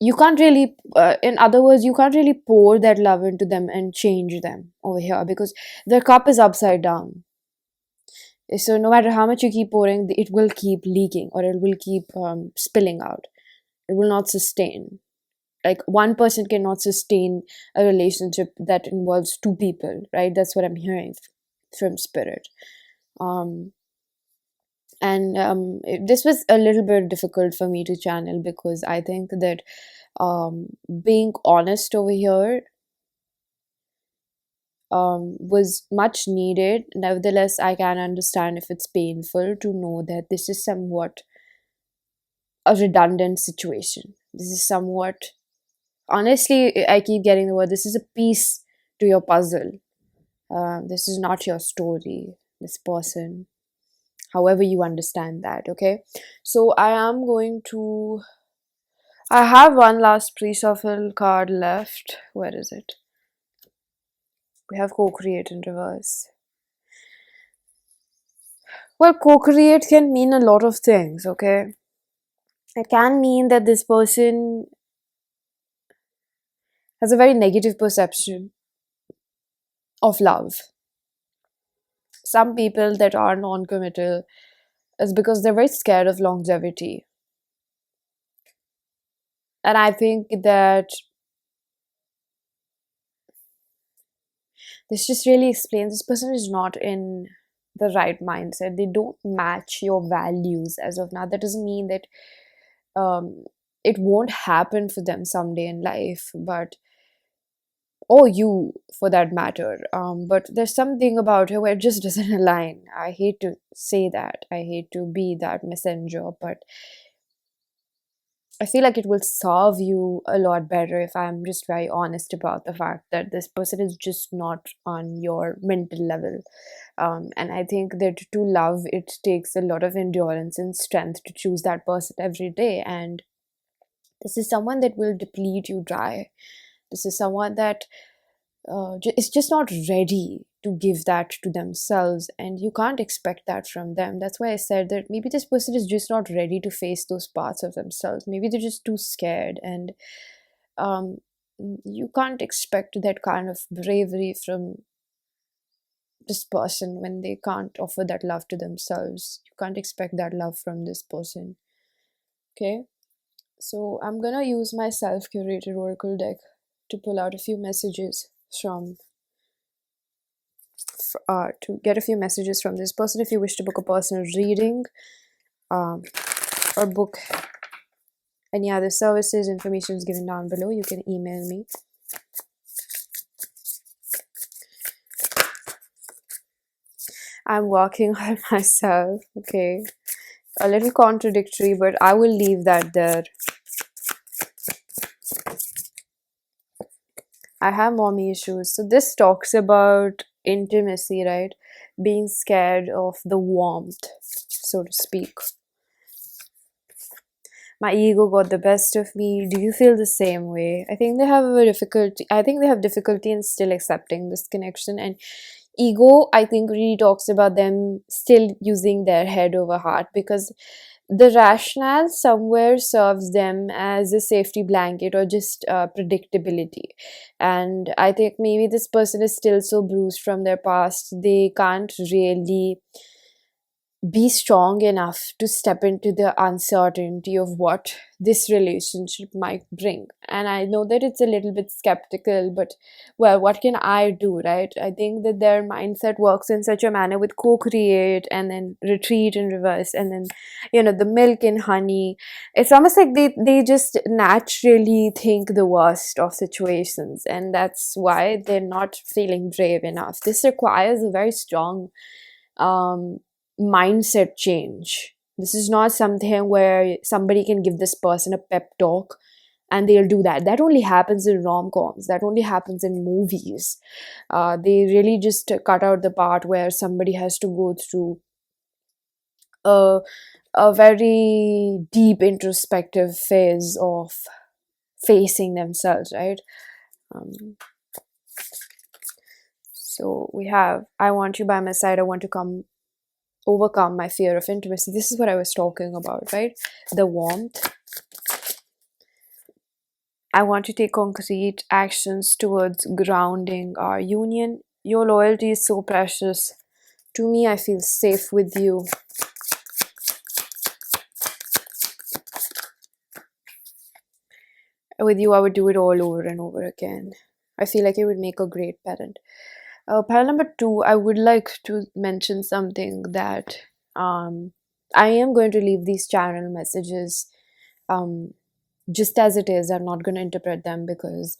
you can't really in other words, you can't really pour that love into them and change them over here, because their cup is upside down. So no matter how much you keep pouring, it will keep leaking, or it will keep spilling out. It will not sustain. Like one person cannot sustain a relationship that involves two people, right? That's what I'm hearing from spirit. um and this was a little bit difficult for me to channel, because I think that being honest over here was much needed. Nevertheless, I can understand if it's painful to know that this is somewhat a redundant situation. This is somewhat, honestly, I keep getting the word, this is a piece to your puzzle. This is not your story, this person, however you understand that. Okay, so I am going to, I have one last pre-shuffle card left. Where is it? We have co-create in reverse. Well, co-create can mean a lot of things. Okay, it can mean that this person has a very negative perception of love. Some people that are non-committal is because they're very scared of longevity. And I think that this just really explains this person is not in the right mindset. They don't match your values as of now. That doesn't mean that it won't happen for them someday in life, but or you for that matter. But there's something about her where it just doesn't align. I hate to say that. I hate to be that messenger, but I feel like it will serve you a lot better if I'm just very honest about the fact that this person is just not on your mental level. And I think that to love, it takes a lot of endurance and strength to choose that person every day. And this is someone that will deplete you dry. This is someone that is just not ready to give that to themselves, and you can't expect that from them. That's why I said that maybe this person is just not ready to face those parts of themselves. Maybe they're just too scared, and um, you can't expect that kind of bravery from this person when they can't offer that love to themselves. You can't expect that love from this person. Okay, so I'm gonna use my self-curated oracle deck to pull out a few messages from to get a few messages from this person. If you wish to book a personal reading or book any other services, information is given down below. You can email me. I'm working on myself. Okay, a little contradictory, but I will leave that there. I have mommy issues. So this talks about intimacy, right? Being scared of the warmth, so to speak. My ego got the best of me. Do you feel the same way? I think they have difficulty in still accepting this connection, and ego, I think, really talks about them still using their head over heart, because the rationale somewhere serves them as a safety blanket or just predictability. And I think maybe this person is still so bruised from their past, they can't really be strong enough to step into the uncertainty of what this relationship might bring. And I know that it's a little bit skeptical, but well, what can I do, right? I think that their mindset works in such a manner with co create and then retreat in reverse, and then, the milk and honey. It's almost like they just naturally think the worst of situations, and that's why they're not feeling brave enough. This requires a very strong um, mindset change. This is not something where somebody can give this person a pep talk and they'll do that. That only happens in rom-coms, that only happens in movies. They really just cut out the part where somebody has to go through a, a very deep introspective phase of facing themselves, right? Um, so we have, I want you by my side, I want to come overcome my fear of intimacy. This is what I was talking about, right? The warmth. I want to take concrete actions towards grounding our union. Your loyalty is so precious to me. I feel safe with you. With you, I would do it all over and over again. I feel like you would make a great parent. Pile number 2, I would like to mention something that I am going to leave these channel messages just as it is. I'm not going to interpret them because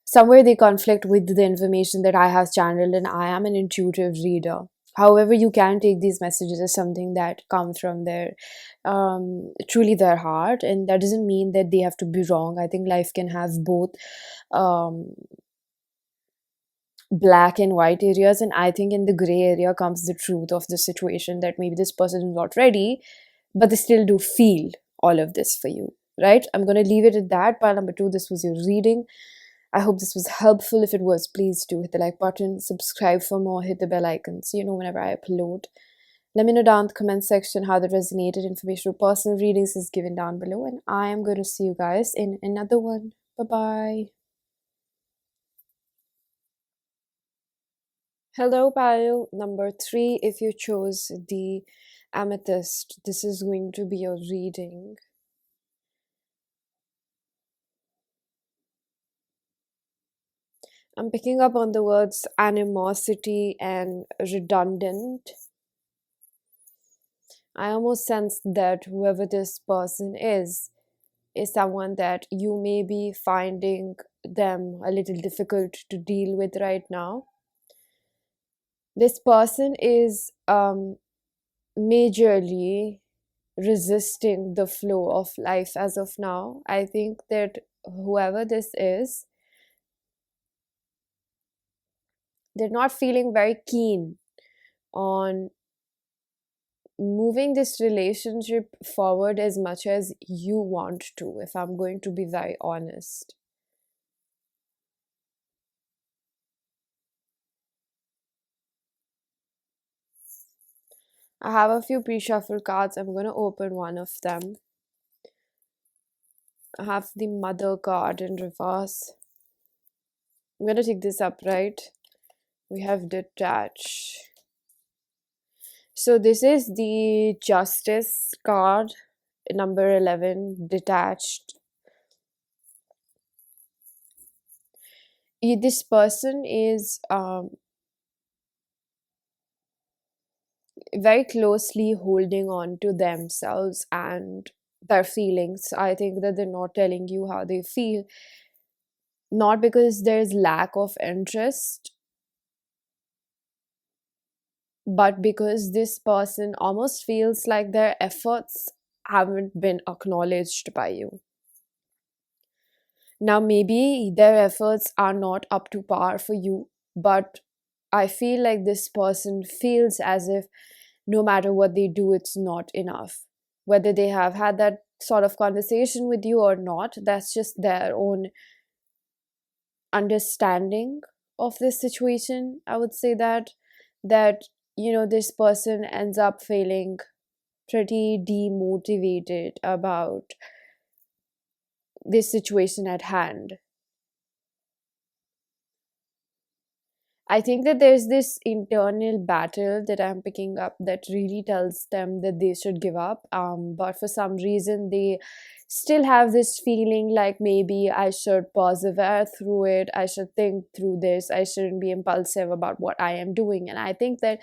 somewhere they conflict with the information that I have channeled, and I am an intuitive reader. However, you can take these messages as something that come from their truly their heart, and that doesn't mean that they have to be wrong. I think life can have both um, black and white areas, and I think in the gray area comes the truth of the situation, that maybe this person is not ready, but they still do feel all of this for you, right? I'm going to leave it at that. Pile number 2, this was your reading. I hope this was helpful. If it was, please do hit the like button, subscribe for more, hit the bell icon so you know whenever I upload. Let me know down in the comment section how that resonated. Information for personal readings is given down below, and I am going to see you guys in another one. Bye bye. Hello, pile number 3. If you chose the Amethyst, this is going to be your reading. I'm picking up on the words animosity and redundant. I almost sense that whoever this person is someone that you may be finding them a little difficult to deal with right now. This person is majorly resisting the flow of life as of now. I think that whoever this is, they're not feeling very keen on moving this relationship forward as much as you want to, if I'm going to be very honest. I have a few pre-shuffle cards. I'm going to open one of them. I have the Mother card in reverse. I'm going to take this upright. We have Detach. So this is the Justice card, number 11, Detached. This person is very closely holding on to themselves and their feelings. I think that they're not telling you how they feel, not because there's lack of interest, but because this person almost feels like their efforts haven't been acknowledged by you. Now, maybe their efforts are not up to par for you, but I feel like this person feels as if no matter what they do, it's not enough. whether they have had that sort of conversation with you or not. That's just their own understanding of this situation. I would say that this person ends up feeling pretty demotivated about this situation at hand. I think that there's this internal battle that I'm picking up that really tells them that they should give up. But for some reason, they still have this feeling like maybe I should persevere through it. I should think through this. I shouldn't be impulsive about what I am doing. And I think that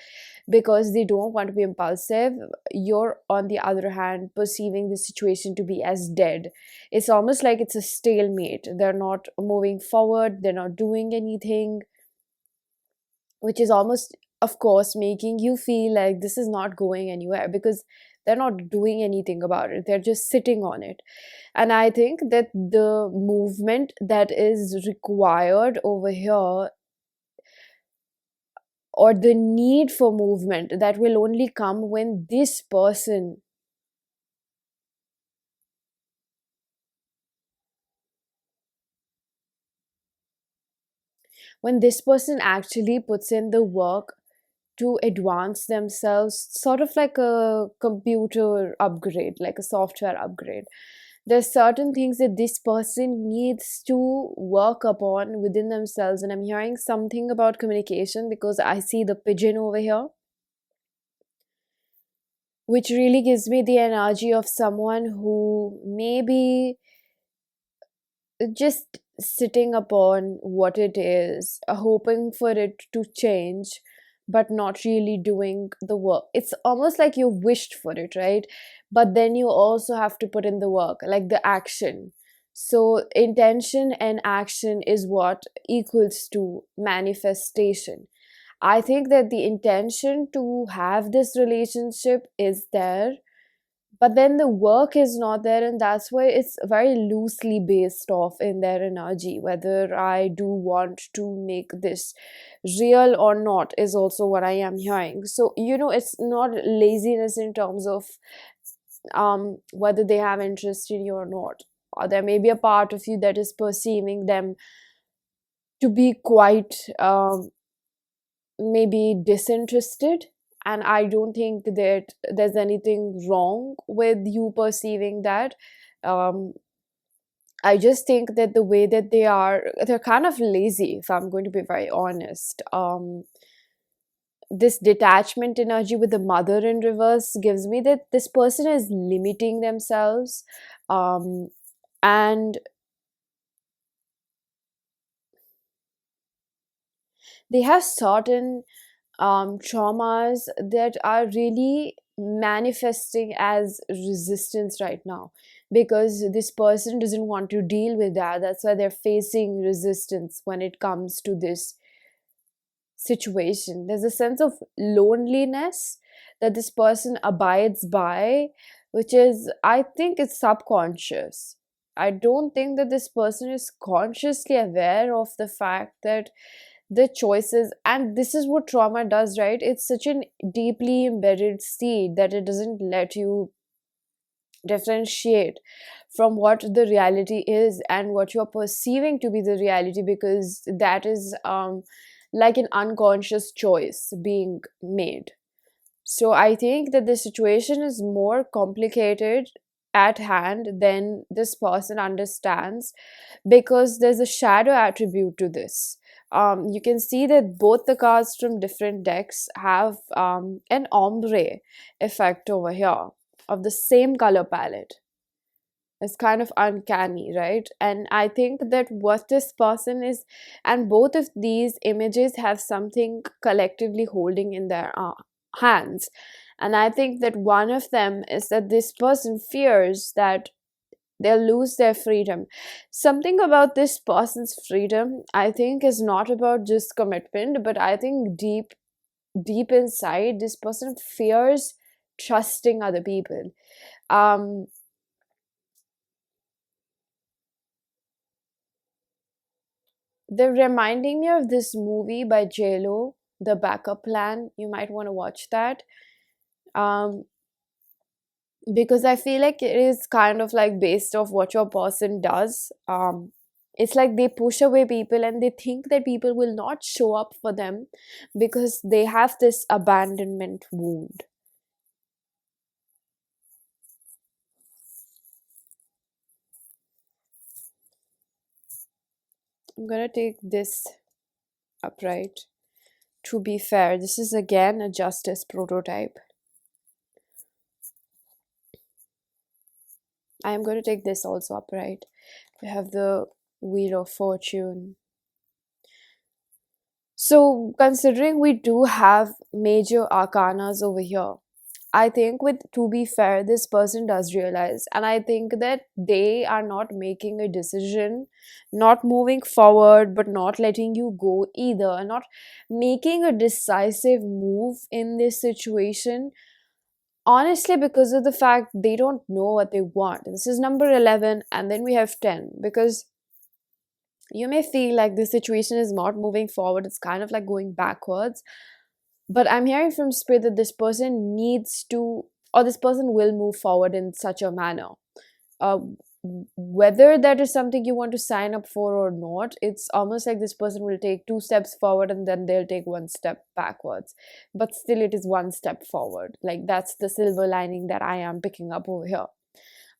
because they don't want to be impulsive, you're on the other hand perceiving the situation to be as dead. It's almost like it's a stalemate. They're not moving forward, they're not doing anything, which is almost, of course, making you feel like this is not going anywhere because they're not doing anything about it. They're just sitting on it. And I think that the movement that is required over here, or the need for movement, that will only come when this person actually puts in the work to advance themselves, sort of like a computer upgrade, like a software upgrade. There's certain things that this person needs to work upon within themselves. And I'm hearing something about communication because I see the pigeon over here, which really gives me the energy of someone who maybe just sitting upon what it is, hoping for it to change, but not really doing the work. It's almost like you wished for it, right? But then you also have to put in the work, like the action. So, intention and action is what equals to manifestation. I think that the intention to have this relationship is there, but then the work is not there, and that's why it's very loosely based off in their energy. Whether I do want to make this real or not is also what I am hearing. So it's not laziness in terms of whether they have interest in you or not, or there may be a part of you that is perceiving them to be quite maybe disinterested. And I don't think that there's anything wrong with you perceiving that. um, I just think that the way that they're kind of lazy, if I'm going to be very honest. This detachment energy with the mother in reverse gives me that this person is limiting themselves, um, and they have certain traumas that are really manifesting as resistance right now, because this person doesn't want to deal with that. That's why they're facing resistance when it comes to this situation. There's a sense of loneliness that this person abides by, which is, I think, it's subconscious. I don't think that this person is consciously aware of the fact that the choices, and this is what trauma does, right? It's such an deeply embedded seed that it doesn't let you differentiate from what the reality is and what you're perceiving to be the reality, because that is like an unconscious choice being made. So I think that the situation is more complicated at hand than this person understands, because there's a shadow attribute to this. You can see that both the cards from different decks have an ombre effect over here of the same color palette. It's kind of uncanny, right? And I think that what this person is, and both of these images have something collectively holding in their hands. And I think that one of them is that this person fears that they'll lose their freedom. Something about this person's freedom, I think, is not about just commitment, but I think deep inside, this person fears trusting other people. Um, they're reminding me of this movie by JLo, The Backup Plan. You might want to watch that. Um, because I feel like it is kind of like based off what your person does. It's like they push away people and they think that people will not show up for them because they have this abandonment wound. I'm gonna take this upright. To be fair, this is again a justice prototype. I am going to take this also upright. We have the Wheel of Fortune. So, considering we do have major arcanas over here, I think with to be fair, this person does realize, and I think that they are not making a decision, not moving forward, but not letting you go either, and not making a decisive move in this situation. Honestly, because of the fact they don't know what they want. This is number 11, and then we have 10. Because you may feel like this situation is not moving forward, it's kind of like going backwards. But I'm hearing from Spirit that this person needs to, or this person will move forward in such a manner. Uh, Whether that is something you want to sign up for or not, it's almost like this person will take two steps forward and then they'll take one step backwards. But still, it is one step forward. Like, that's the silver lining that I am picking up over here.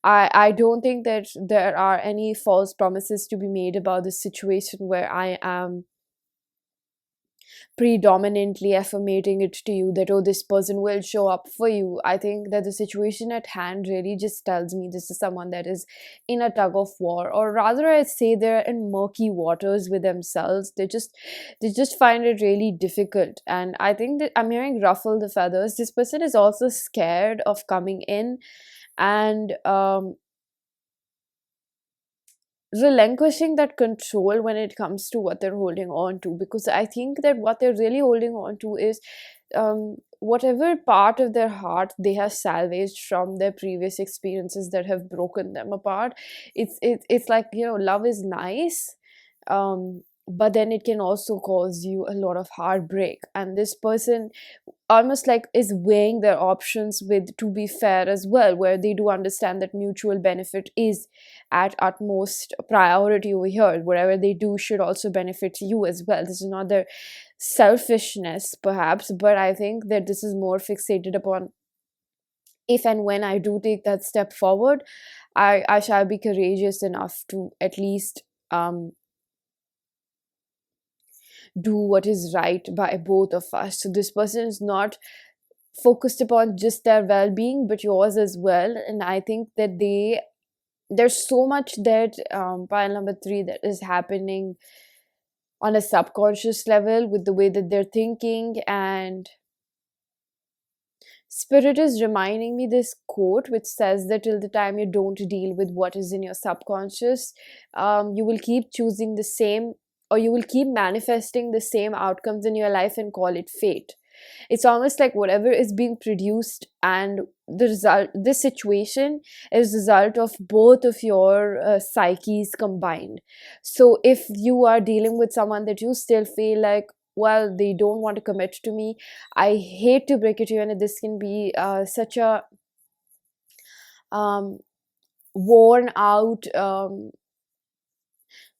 I don't think that there are any false promises to be made about this situation where I am predominantly affirmating it to you that, oh, this person will show up for you. I think that the situation at hand really just tells me this is someone that is in a tug of war, or rather I'd say they're in murky waters with themselves. They just find it really difficult, and I think that I'm hearing ruffle the feathers. This person is also scared of coming in and relinquishing that control when it comes to what they're holding on to, because I think that what they're really holding on to is whatever part of their heart they have salvaged from their previous experiences that have broken them apart. It's like, love is nice, but then it can also cause you a lot of heartbreak, and this person almost like is weighing their options with to be fair as well, where they do understand that mutual benefit is at utmost priority over here. Whatever they do should also benefit you as well. This is not their selfishness perhaps, but I think that this is more fixated upon, if and when I do take that step forward, I shall be courageous enough to at least do what is right by both of us. So this person is not focused upon just their well-being but yours as well, and I think that there's so much that pile number 3 that is happening on a subconscious level with the way that they're thinking. And Spirit is reminding me this quote which says that till the time you don't deal with what is in your subconscious, you will keep choosing the same, or you will keep manifesting the same outcomes in your life and call it fate. It's almost like whatever is being produced and the result, this situation is the result of both of your psyches combined. So if you are dealing with someone that you still feel like, well, they don't want to commit to me, I hate to break it to you, and this can be such a um, worn out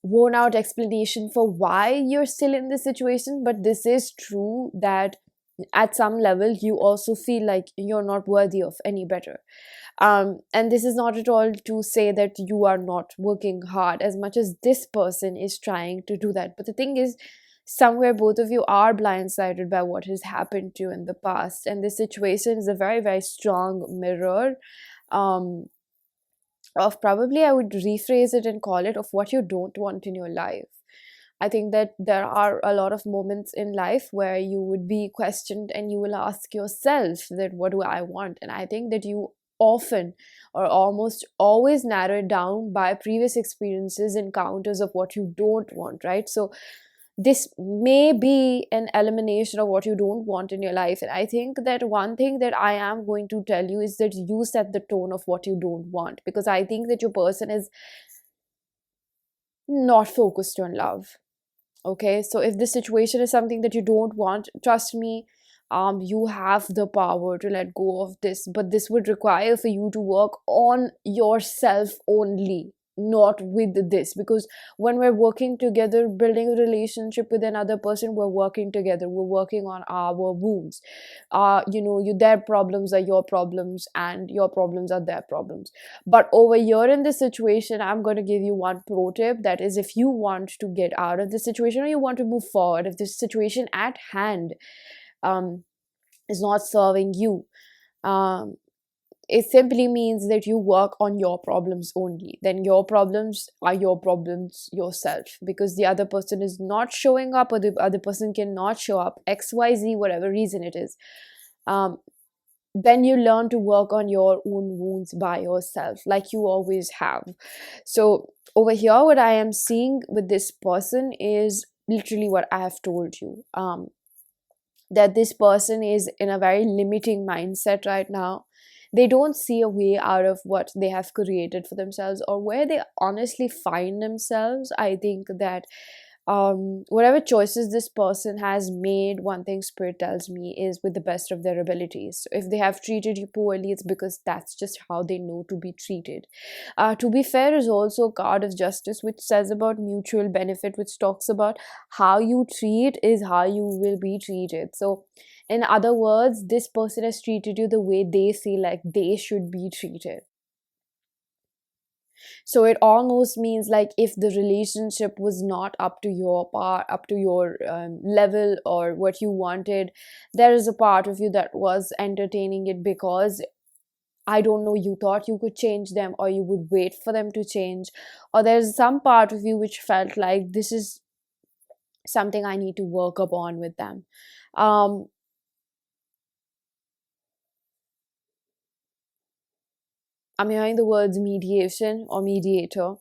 worn out explanation for why you're still in this situation, but this is true that at some level you also feel like you're not worthy of any better. And this is not at all to say that you are not working hard as much as this person is trying to do that, but the thing is, somewhere both of you are blindsided by what has happened to you in the past, and this situation is a very, very strong mirror um of, probably I would rephrase it and call it, of what you don't want in your life. I think that there are a lot of moments in life where you would be questioned and you will ask yourself that what do I want, and I think that you often or almost always narrow it down by previous experiences, encounters of what you don't want, right? So this may be an elimination of what you don't want in your life, and I think that one thing that I am going to tell you is that you set the tone of what you don't want, because I think that your person is not focused on love. Okay, so if this situation is something that you don't want, trust me, you have the power to let go of this, but this would require for you to work on yourself only, not with this. Because when we're working together, building a relationship with another person, we're working together, we're working on our wounds. Their problems are your problems, and your problems are their problems. But over here in this situation, I'm going to give you one pro tip, that is, if you want to get out of the situation, or you want to move forward, if this situation at hand um, is not serving you, um, it simply means that you work on your problems only. Then your problems are your problems yourself, because the other person is not showing up, or the other person cannot show up, xyz, whatever reason it is. Then you learn to work on your own wounds by yourself, like you always have. So over here, what I am seeing with this person is literally what I have told you, that this person is in a very limiting mindset right now. They don't see a way out of what they have created for themselves, or where they honestly find themselves. I think that whatever choices this person has made, one thing spirit tells me is with the best of their abilities. So if they have treated you poorly, it's because that's just how they know to be treated. To be fair is also a card of justice, which says about mutual benefit, which talks about how you treat is how you will be treated. So in other words, this person has treated you the way they feel like they should be treated. So it almost means like, if the relationship was not up to your part, up to your level, or what you wanted, there is a part of you that was entertaining it, because I don't know, you thought you could change them, or you would wait for them to change, or there's some part of you which felt like this is something I need to work upon with them. um I'm hearing the words mediation or mediator.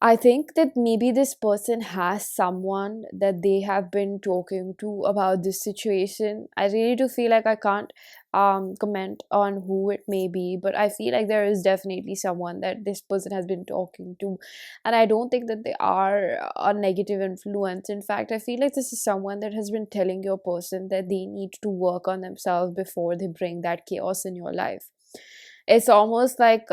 I think that maybe this person has someone that they have been talking to about this situation. I really do feel like I can't comment on who it may be, but I feel like there is definitely someone that this person has been talking to. And I don't think that they are a negative influence. In fact, I feel like this is someone that has been telling your person that they need to work on themselves before they bring that chaos in your life. It's almost like,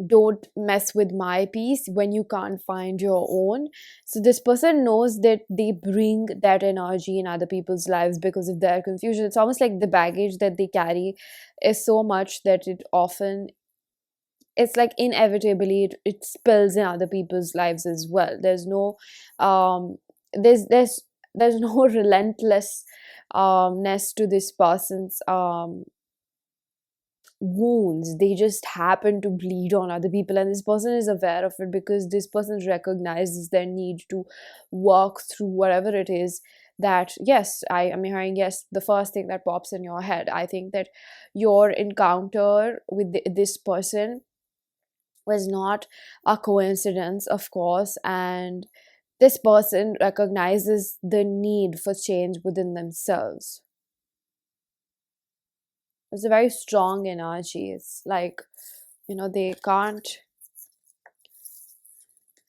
don't mess with my peace when you can't find your own. So this person knows that they bring that energy in other people's lives because of their confusion. It's almost like the baggage that they carry is so much that it often, it's like inevitably it spills in other people's lives as well. There's no um there's no relentless ness to this person's wounds. They just happen to bleed on other people, and this person is aware of it, because this person recognizes their need to work through whatever it is. That, yes, I am hearing, yes, the first thing that pops in your head. I think that your encounter with this person was not a coincidence, of course, and this person recognizes the need for change within themselves. It's a very strong energy. It's like, they can't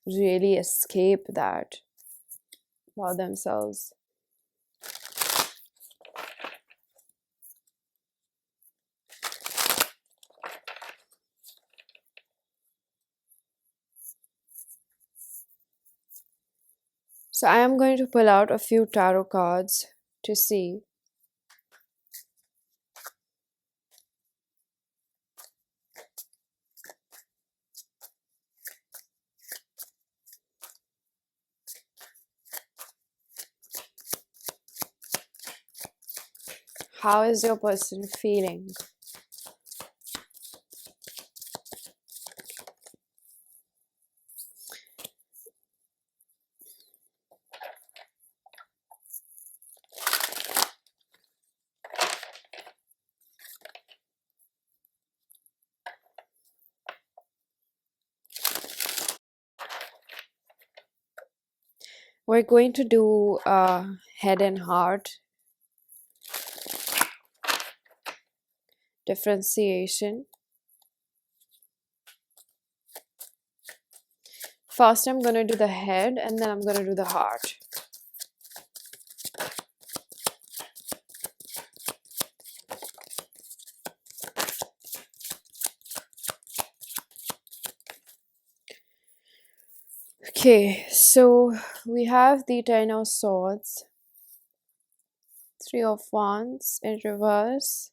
really escape that about themselves. So I am going to pull out a few tarot cards to see. How is your person feeling? We're going to do head and heart differentiation. First, I'm going to do the head, and then I'm going to do the heart. Okay, so we have the Ten of Swords, Three of Wands in reverse,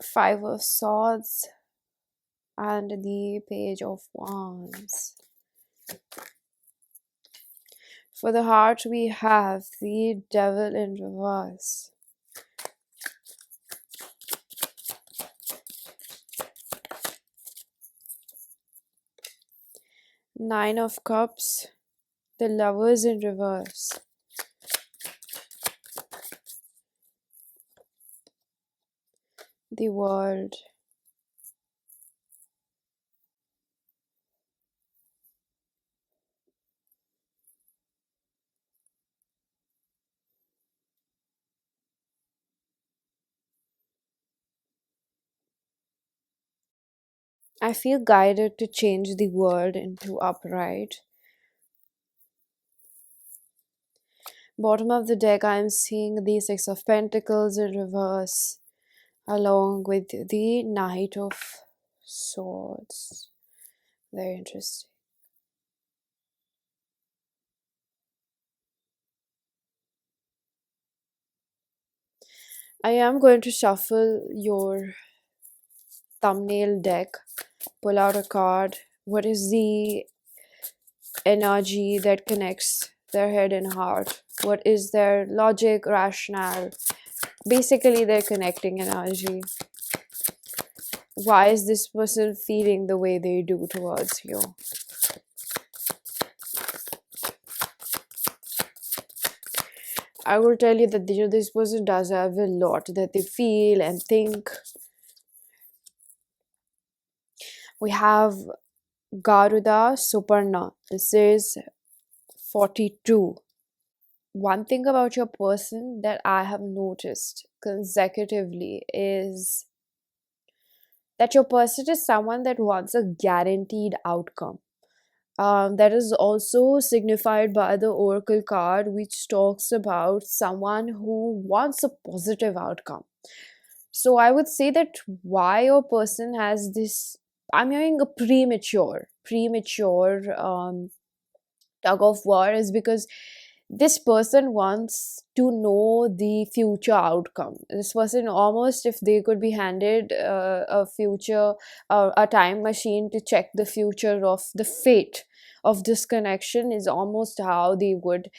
Five of Swords, and the Page of Wands. For the heart, we have the Devil in reverse. Nine of Cups, the Lovers in reverse. The World. I feel guided to change the world into upright. Bottom of the deck, I am seeing the Six of Pentacles in reverse, along with the Knight of Swords. Very interesting. I am going to shuffle your thumbnail deck, pull out a card. What is the energy that connects their head and heart? What is their logic, rationale? Basically, their connecting energy. Why is this person feeling the way they do towards you? I will tell you that this person does have a lot that they feel and think. We have Garuda Suparna. This is 42. One thing about your person that I have noticed consecutively is that your person is someone that wants a guaranteed outcome. That is also signified by the oracle card, which talks about someone who wants a positive outcome. So I would say that why your person has this, I'm hearing a premature tug of war, is because this person wants to know the future outcome. This person, almost if they could be handed a future, a time machine to check the future of the fate of this connection, is almost how they would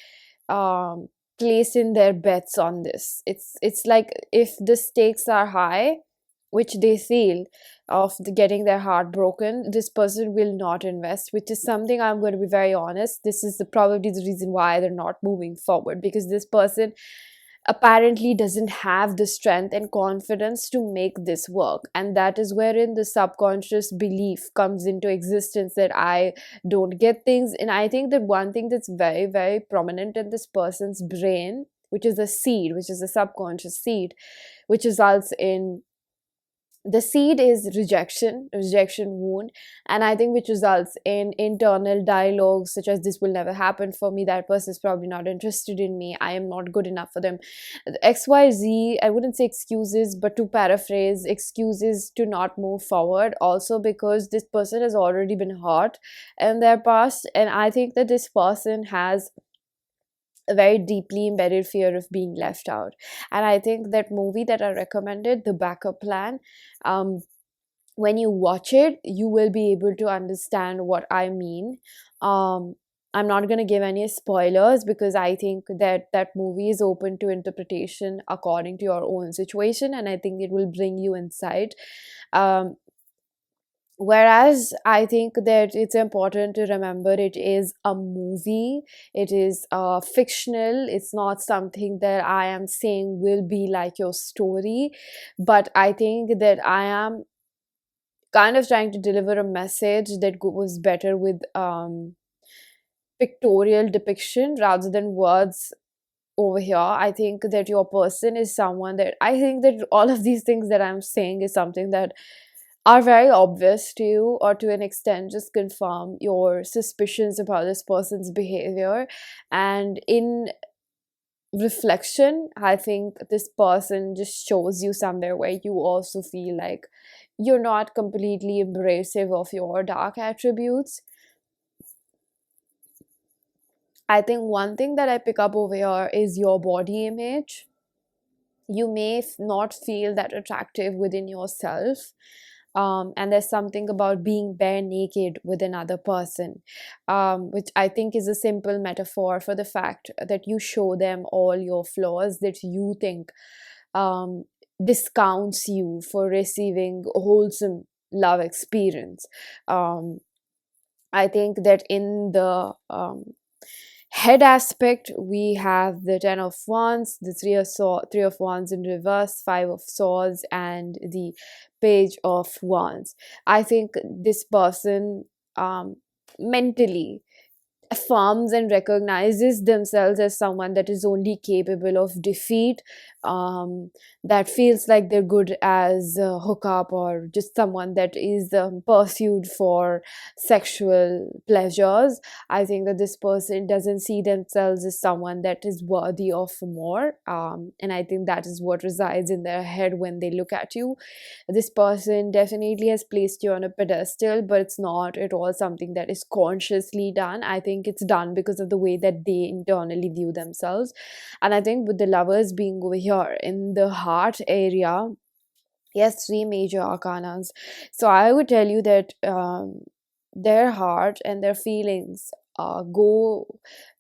um, place in their bets on this. It's like if the stakes are high, which they feel of getting their heart broken, this person will not invest, which is something, I'm going to be very honest, this is probably the reason why they're not moving forward, because this person apparently doesn't have the strength and confidence to make this work. And that is wherein the subconscious belief comes into existence, that I don't get things. And I think that one thing that's very, very prominent in this person's brain, which is a seed, which is a subconscious seed, which results in, the seed is rejection wound, and I think which results in internal dialogues such as, this will never happen for me, that person is probably not interested in me, I am not good enough for them. XYZ, I wouldn't say excuses, but to paraphrase, excuses to not move forward, also because this person has already been hurt in their past. And I think that this person has a very deeply embedded fear of being left out. And I think that movie that I recommended, The Backup Plan, when you watch it, you will be able to understand what I mean. I'm not going to give any spoilers, because I think that that movie is open to interpretation according to your own situation, and I think it will bring you insight. Um, Whereas I think that it's important to remember, it is a movie, it is fictional, it's not something that I am saying will be like your story, but I think that I am kind of trying to deliver a message that goes better with pictorial depiction rather than words over here. I think that your person is someone that, I think that all of these things that I'm saying is something that are very obvious to you, or to an extent just confirm your suspicions about this person's behavior. And in reflection, I think this person just shows you somewhere where you also feel like you're not completely embracive of your dark attributes. I think one thing that I pick up over here is your body image. You may not feel that attractive within yourself. And there's something about being bare naked with another person, which I think is a simple metaphor for the fact that you show them all your flaws that you think um, discounts you for receiving a wholesome love experience. Um, I think that in the head aspect, we have the Ten of Wands, the Three of Wands in reverse, Five of Swords, and the Page of Wands. I think this person mentally affirms and recognizes themselves as someone that is only capable of defeat, that feels like they're good as a hookup, or just someone that is pursued for sexual pleasures. I think that this person doesn't see themselves as someone that is worthy of more, and I think that is what resides in their head when they look at you. This person definitely has placed you on a pedestal, but it's not at all something that is consciously done. I think it's done because of the way that they internally view themselves. And I think with the Lovers being over here in the heart area, yes, three major arcanas. So I would tell you that their heart and their feelings go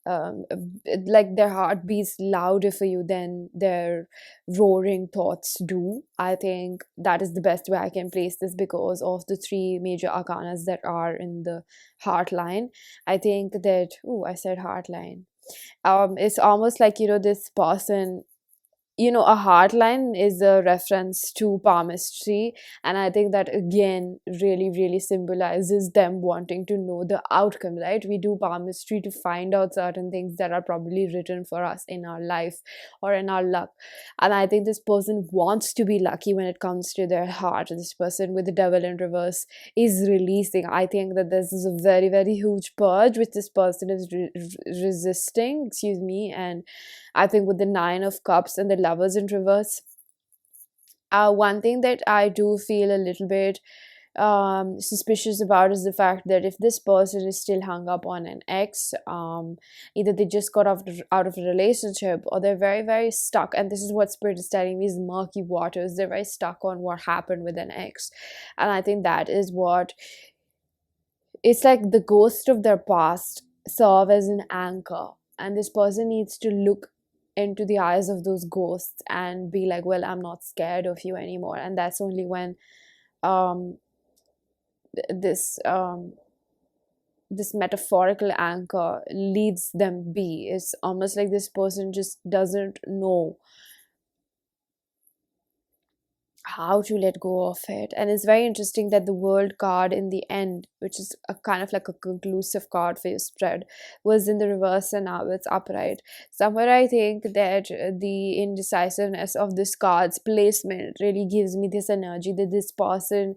like their heart beats louder for you than their roaring thoughts do. I think that is the best way I can place this because of the three major arcanas that are in the heart line. I think that, oh, I said heart line. It's almost like, this person, a hardline is a reference to palmistry, and I think that again really really symbolizes them wanting to know the outcome, right? We do palmistry to find out certain things that are probably written for us in our life or in our luck, and I think this person wants to be lucky when it comes to their heart. This person with the devil in reverse is releasing. I think that this is a very very huge purge which this person is resisting, excuse me. And I think with the Nine of Cups and the Lovers in reverse, one thing that I do feel a little bit suspicious about is the fact that if this person is still hung up on an ex, either they just got out of a relationship, or they're very very stuck. And this is what Spirit is telling me: is murky waters. They're very stuck on what happened with an ex, and I think that is what, it's like the ghost of their past serve as an anchor, and this person needs to look into the eyes of those ghosts and be like, well, I'm not scared of you anymore. And that's only when um this this metaphorical anchor leads them be. It's almost like this person just doesn't know how to let go of it. And it's very interesting that the World card in the end, which is a kind of like a conclusive card for your spread, was in the reverse and now it's upright. Somewhere I think that the indecisiveness of this card's placement really gives me this energy that this person,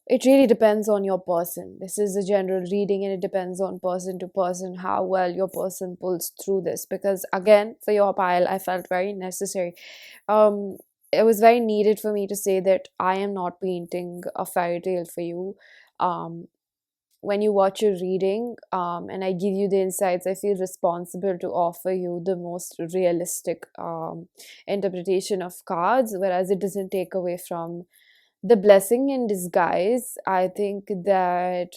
it really depends on your person. This is a general reading and it depends on person to person how well your person pulls through this. Because again, for your pile, I felt very necessary. It was very needed for me to say that I am not painting a fairy tale for you. Um, when you watch a reading, and I give you the insights, I feel responsible to offer you the most realistic interpretation of cards, whereas it doesn't take away from the blessing in disguise. I think that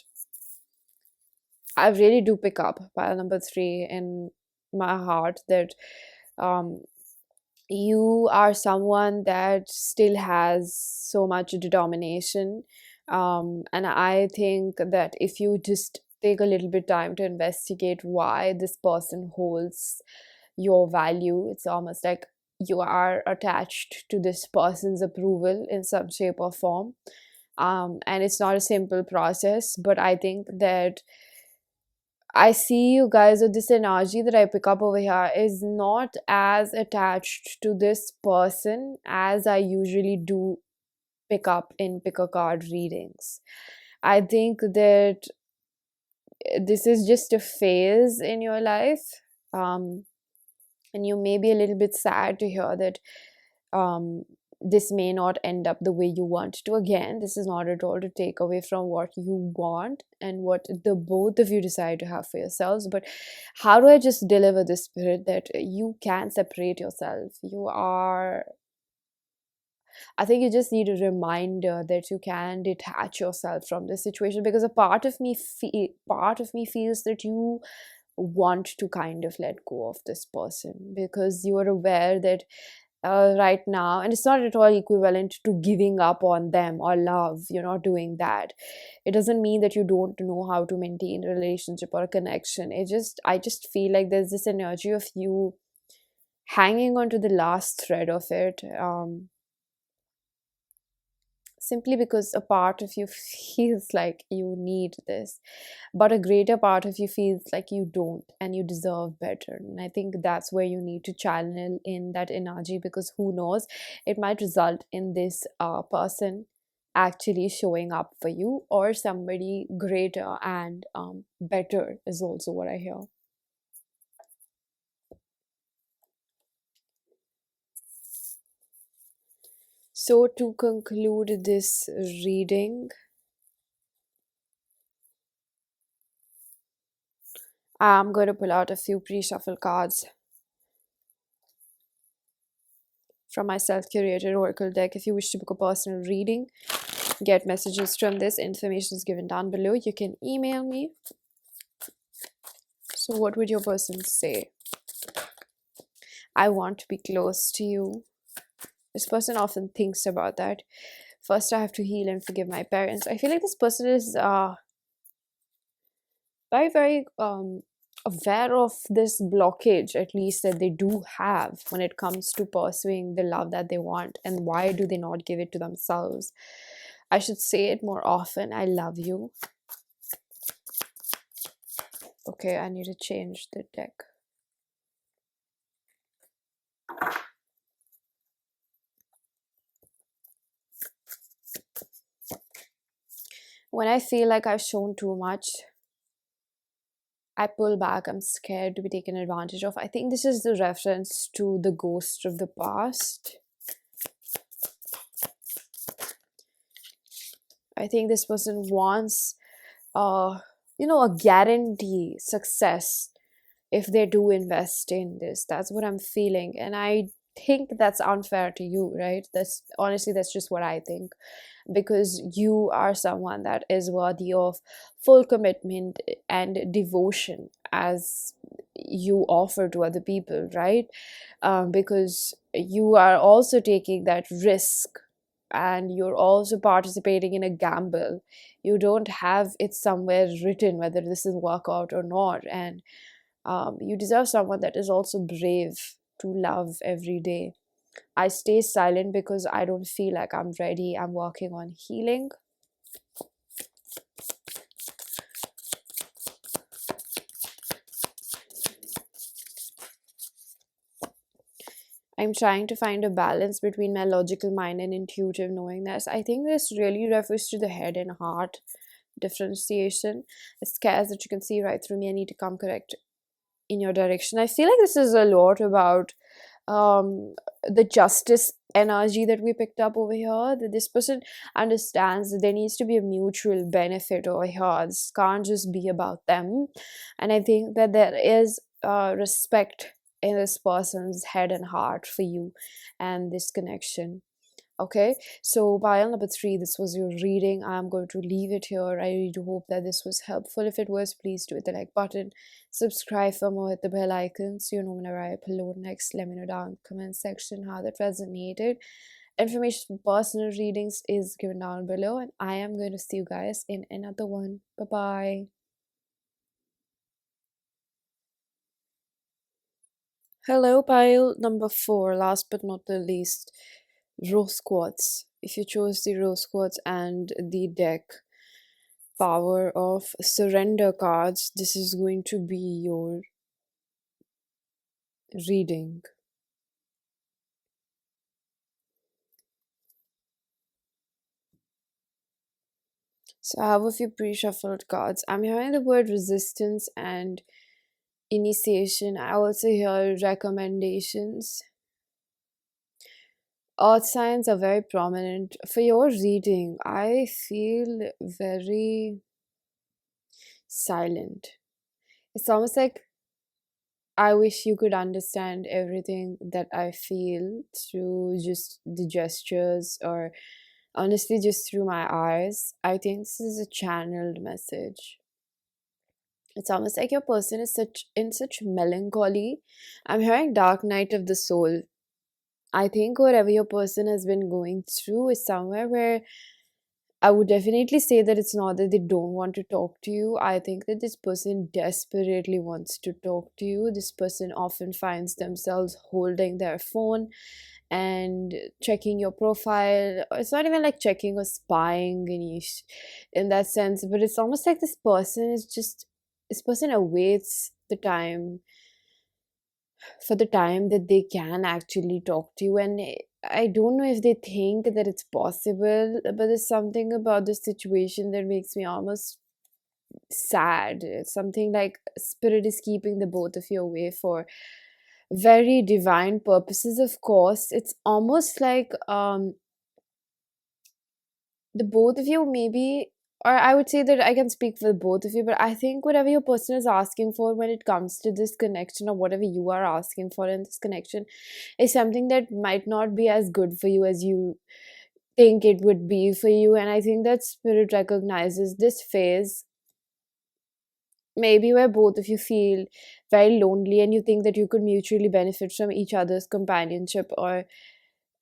I really do pick up pile number three in my heart that um, you are someone that still has so much determination. And I think that if you just take a little bit time to investigate why this person holds your value, it's almost like you are attached to this person's approval in some shape or form. And it's not a simple process, but I think that I see you guys, or this energy that I pick up over here is not as attached to this person as I usually do pick up in pick a card readings. I think that this is just a phase in your life. And you may be a little bit sad to hear that this may not end up the way you want to. Again, this is not at all to take away from what you want and what the both of you decide to have for yourselves, but how do I just deliver this spirit that you can separate yourself? I think you just need a reminder that you can detach yourself from this situation, because a part of me feels that you want to kind of let go of this person, because you are aware that right now, and it's not at all equivalent to giving up on them or love. You're not doing that. It doesn't mean that you don't know how to maintain a relationship or a connection. I just feel like there's this energy of you hanging on to the last thread of it, simply because a part of you feels like you need this, but a greater part of you feels like you don't and you deserve better. And I think that's where you need to channel in that energy, because who knows, it might result in this person actually showing up for you, or somebody greater and better is also what I hear. So to conclude this reading, I'm going to pull out a few pre-shuffle cards from my self-curated oracle deck. If you wish to book a personal reading, get messages from this, information is given down below. You can email me. So what would your person say? I want to be close to you. This person often thinks about that. First, I have to heal and forgive my parents. I feel like this person is very, very aware of this blockage, at least, that they do have when it comes to pursuing the love that they want. And why do they not give it to themselves? I should say it more often. I love you. Okay, I need to change the deck. When I feel like I've shown too much, I pull back. I'm scared to be taken advantage of. I think this is the reference to the ghost of the past. I think this person wants, a guarantee success if they do invest in this. That's what I'm feeling. And I think that's unfair to you, right? That's just what I think, because you are someone that is worthy of full commitment and devotion as you offer to other people, right? Because you are also taking that risk, and you're also participating in a gamble. You don't have it somewhere written whether this will work out or not, and you deserve someone that is also brave to love every day. I stay silent because I don't feel like I'm ready. I'm working on healing. I'm trying to find a balance between my logical mind and intuitive knowingness. I think this really refers to the head and heart differentiation. It scares that you can see right through me. I need to come correct in your direction. I feel like this is a lot about the justice energy that we picked up over here, that this person understands that there needs to be a mutual benefit over here. This can't just be about them. And I think that there is respect in this person's head and heart for you and this connection. Okay, so pile number 3, this was your reading. I'm going to leave it here. I really do hope that this was helpful. If it was, please do hit the like button, subscribe for more, hit the bell icon so you know whenever I upload next. Let me know down in the comment section how that resonated. Information for personal readings is given down below, and I am going to see you guys in another one. Bye bye. Hello, pile number 4, last but not the least, rose quartz. If you chose the rose quartz and the deck power of surrender cards, this is going to be your reading. So I have a few pre-shuffled cards. I'm hearing the word resistance and initiation. I also hear recommendations. Earth signs are very prominent. For your reading, I feel very silent. It's almost like I wish you could understand everything that I feel through just the gestures, or honestly just through my eyes. I think this is a channeled message. It's almost like your person is such melancholy. I'm hearing dark night of the soul. I think whatever your person has been going through is somewhere where I would definitely say that it's not that they don't want to talk to you. I think that this person desperately wants to talk to you. This person often finds themselves holding their phone and checking your profile. It's not even like checking or spying in that sense, but it's almost like this person awaits the time for the time that they can actually talk to you. And I don't know if they think that it's possible, but there's something about this situation that makes me almost sad. It's something like spirit is keeping the both of you away for very divine purposes. Of course, it's almost like the both of you maybe, or I would say that I can speak for the both of you, but I think whatever your person is asking for when it comes to this connection, or whatever you are asking for in this connection, is something that might not be as good for you as you think it would be for you. And I think that spirit recognizes this phase, maybe where both of you feel very lonely and you think that you could mutually benefit from each other's companionship, or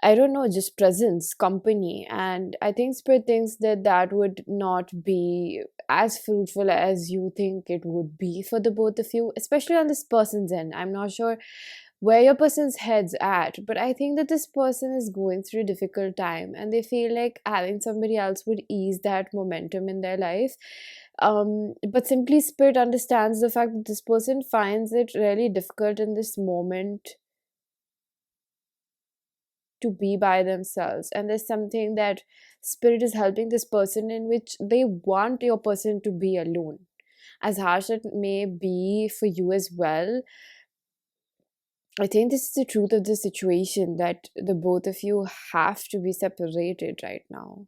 I don't know, just presence, company. And I think Spirit thinks that that would not be as fruitful as you think it would be for the both of you, especially on this person's end. I'm not sure where your person's head's at, but I think that this person is going through a difficult time and they feel like having somebody else would ease that momentum in their life. But simply Spirit understands the fact that this person finds it really difficult in this moment to be by themselves, and there's something that spirit is helping this person in which they want your person to be alone, as harsh it may be for you as well. I think this is the truth of the situation, that the both of you have to be separated right now.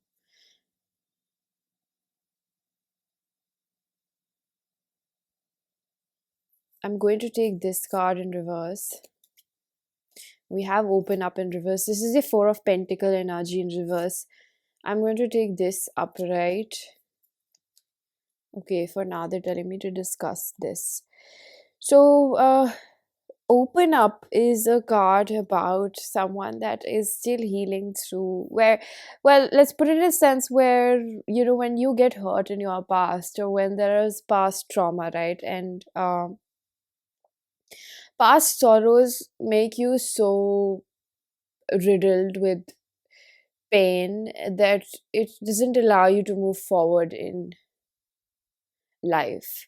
I'm going to take this card in reverse. We have open up in reverse. This is the four of pentacle energy in reverse. I'm going to take this upright. Okay, for now they're telling me to discuss this. So, open up is a card about someone that is still healing through where, well, let's put it in a sense where, when you get hurt in your past, or when there is past trauma, right? And past sorrows make you so riddled with pain that it doesn't allow you to move forward in life.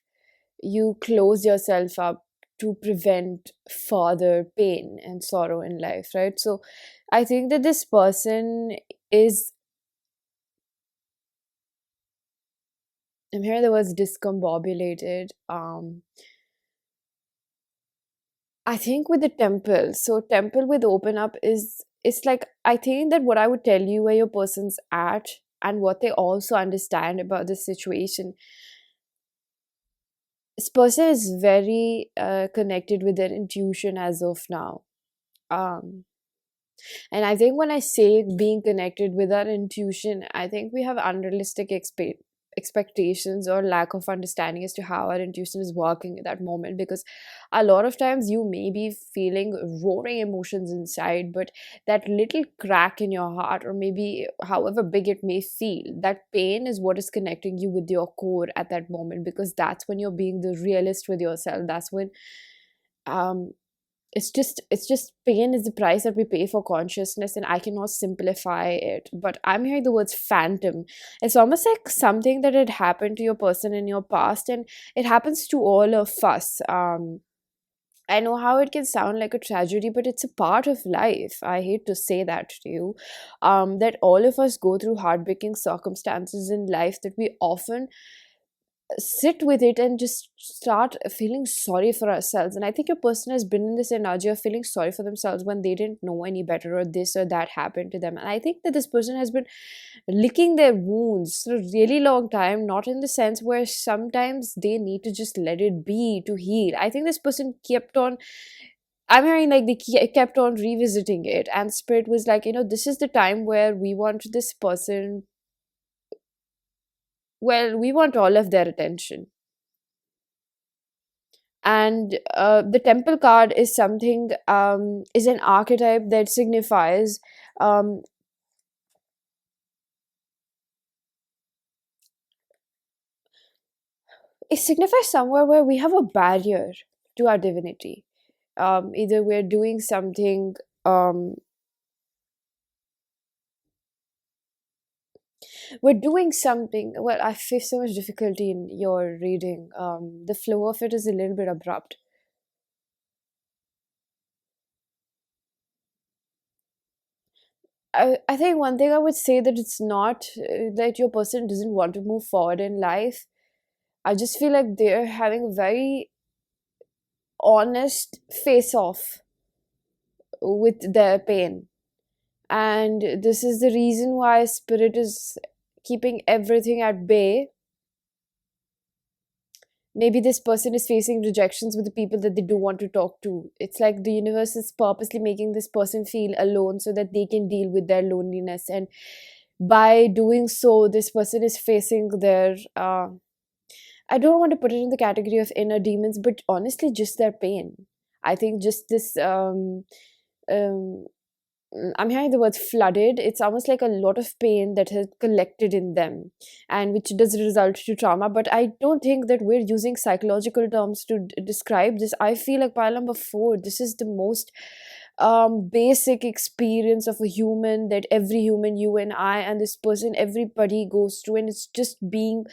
You close yourself up to prevent further pain and sorrow in life, right? So I think that this person is, I'm hearing the words discombobulated. I think with the temple, so temple with open up is, it's like, I think that what I would tell you where your person's at and what they also understand about the situation, this person is very connected with their intuition as of now. um and I think when I say being connected with our intuition, I think we have unrealistic expectations or lack of understanding as to how our intuition is working at that moment, because a lot of times you may be feeling roaring emotions inside, but that little crack in your heart, or maybe however big it may feel, that pain is what is connecting you with your core at that moment, because that's when you're being the realist with yourself. That's when um it's just pain is the price that we pay for consciousness, and I cannot simplify it. But I'm hearing the words phantom. It's almost like something that had happened to your person in your past, and it happens to all of us. I know how it can sound like a tragedy, but it's a part of life. I hate to say that to you. That all of us go through heartbreaking circumstances in life that we often sit with it and just start feeling sorry for ourselves. And I think a person has been in this energy of feeling sorry for themselves when they didn't know any better, or this or that happened to them. And I think that this person has been licking their wounds for a really long time, not in the sense where sometimes they need to just let it be to heal. I think this person kept on, I mean, like they kept on revisiting it, and spirit was like, this is the time where we want this person, well, we want all of their attention. And the temple card is something, is an archetype that signifies, um, it signifies somewhere where we have a barrier to our divinity. Either we're doing something, um, well, I face so much difficulty in your reading. The flow of it is a little bit abrupt. I think one thing I would say, that it's not that your person doesn't want to move forward in life. I just feel like they're having a very honest face off with their pain. And this is the reason why spirit is keeping everything at bay. Maybe this person is facing rejections with the people that they do want to talk to. It's like the universe is purposely making this person feel alone so that they can deal with their loneliness. And by doing so, this person is facing their, I don't want to put it in the category of inner demons, but honestly, just their pain. I think just this, um, I'm hearing the word flooded. It's almost like a lot of pain that has collected in them, and which does result to trauma. But I don't think that we're using psychological terms to describe this. I feel like pile number four, this is the most basic experience of a human, that every human, you and I and this person, everybody goes through, and it's just being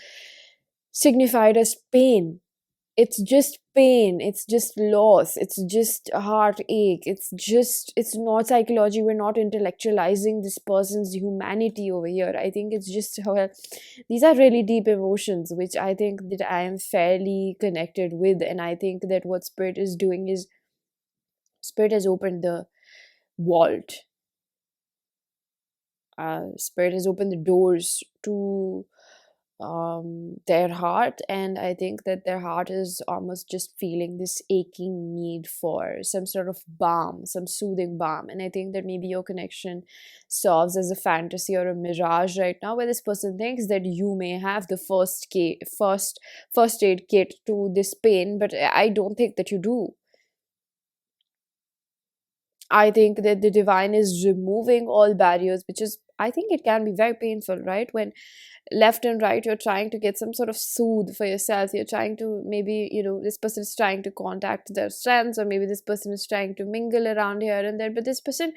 signified as pain. It's just pain, it's just loss, it's just a heartache, it's not psychology. We're not intellectualizing this person's humanity over here. I think it's just how these are really deep emotions, which I think that I am fairly connected with. And I think that what spirit is doing is, spirit has opened the vault, spirit has opened the doors to their heart. And I think that their heart is almost just feeling this aching need for some sort of balm, some soothing balm. And I think that maybe your connection serves as a fantasy or a mirage right now, where this person thinks that you may have the first aid kit to this pain, but I don't think that you do. I think that the divine is removing all barriers, which is, I think it can be very painful, right? When left and right you're trying to get some sort of soothe for yourself, you're trying to, maybe, this person is trying to contact their friends, or maybe this person is trying to mingle around here and there, but this person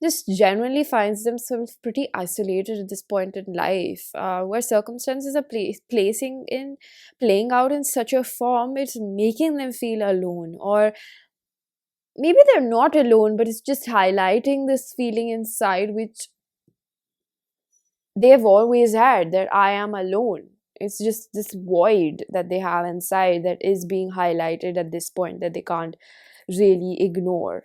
just genuinely finds themselves pretty isolated at this point in life, where circumstances are playing out in such a form, it's making them feel alone. Or maybe they're not alone, but it's just highlighting this feeling inside, which they've always had, that I am alone. It's just this void that they have inside that is being highlighted at this point, that they can't really ignore.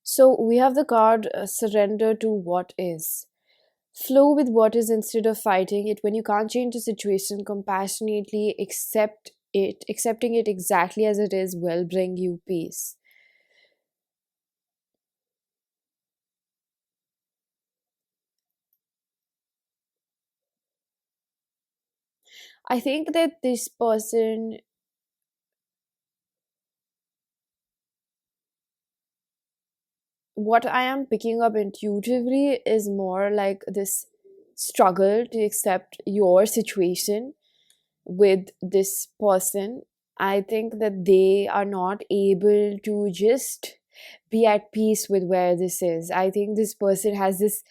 So we have the card, surrender to what is. Flow with what is instead of fighting it. When you can't change the situation, compassionately accept it. Accepting it exactly as it is will bring you peace. I think that this person, what I am picking up intuitively is more like this struggle to accept your situation with this person. I think that they are not able to just be at peace with where this is. I think this person has this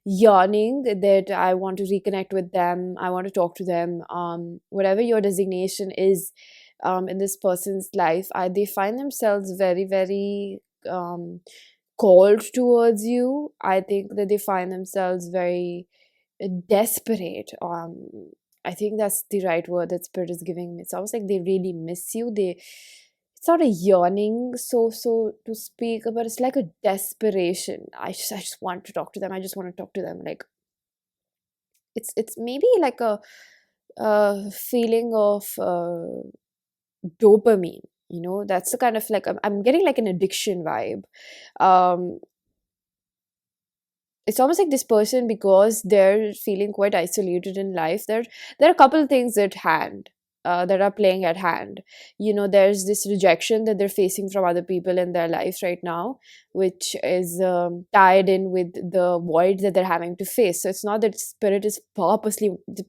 yearning that I want to reconnect with them, I want to talk to them. Whatever your designation is in this person's life, they find themselves very, very called towards you. I think that they find themselves very desperate. I think that's the right word that spirit is giving me. It's almost like they really miss you. It's not a yearning, so to speak, but it's like a desperation. I just want to talk to them. I just want to talk to them. Like it's maybe like a feeling of dopamine. That's the kind of, like, I'm getting like an addiction vibe. Um, it's almost like this person, because they're feeling quite isolated in life, there are a couple of things at hand, that are playing at hand. There's this rejection that they're facing from other people in their life right now, which is tied in with the void that they're having to face. So it's not that the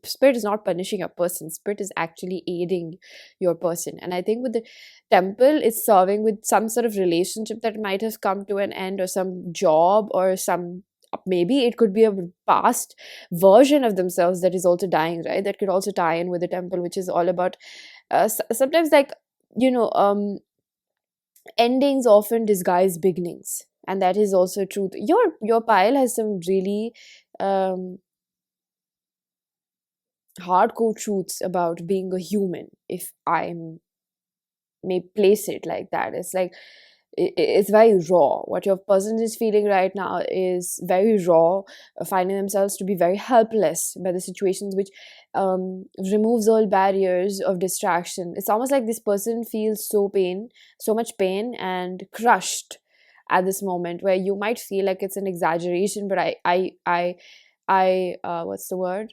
spirit is not punishing a person. Spirit is actually aiding your person. And I think with the temple, it's serving with some sort of relationship that might have come to an end, or some job, or some, maybe it could be a past version of themselves that is also dying, right? That could also tie in with the temple, which is all about sometimes, like, you know um endings often disguise beginnings, and that is also truth. Your pile has some really um hardcore truths about being a human, if I may place it like that. It's like, it's very raw. What your person is feeling right now is very raw, finding themselves to be very helpless by the situations, which removes all barriers of distraction. It's almost like this person feels so much pain and crushed at this moment, where you might feel like it's an exaggeration, but what's the word?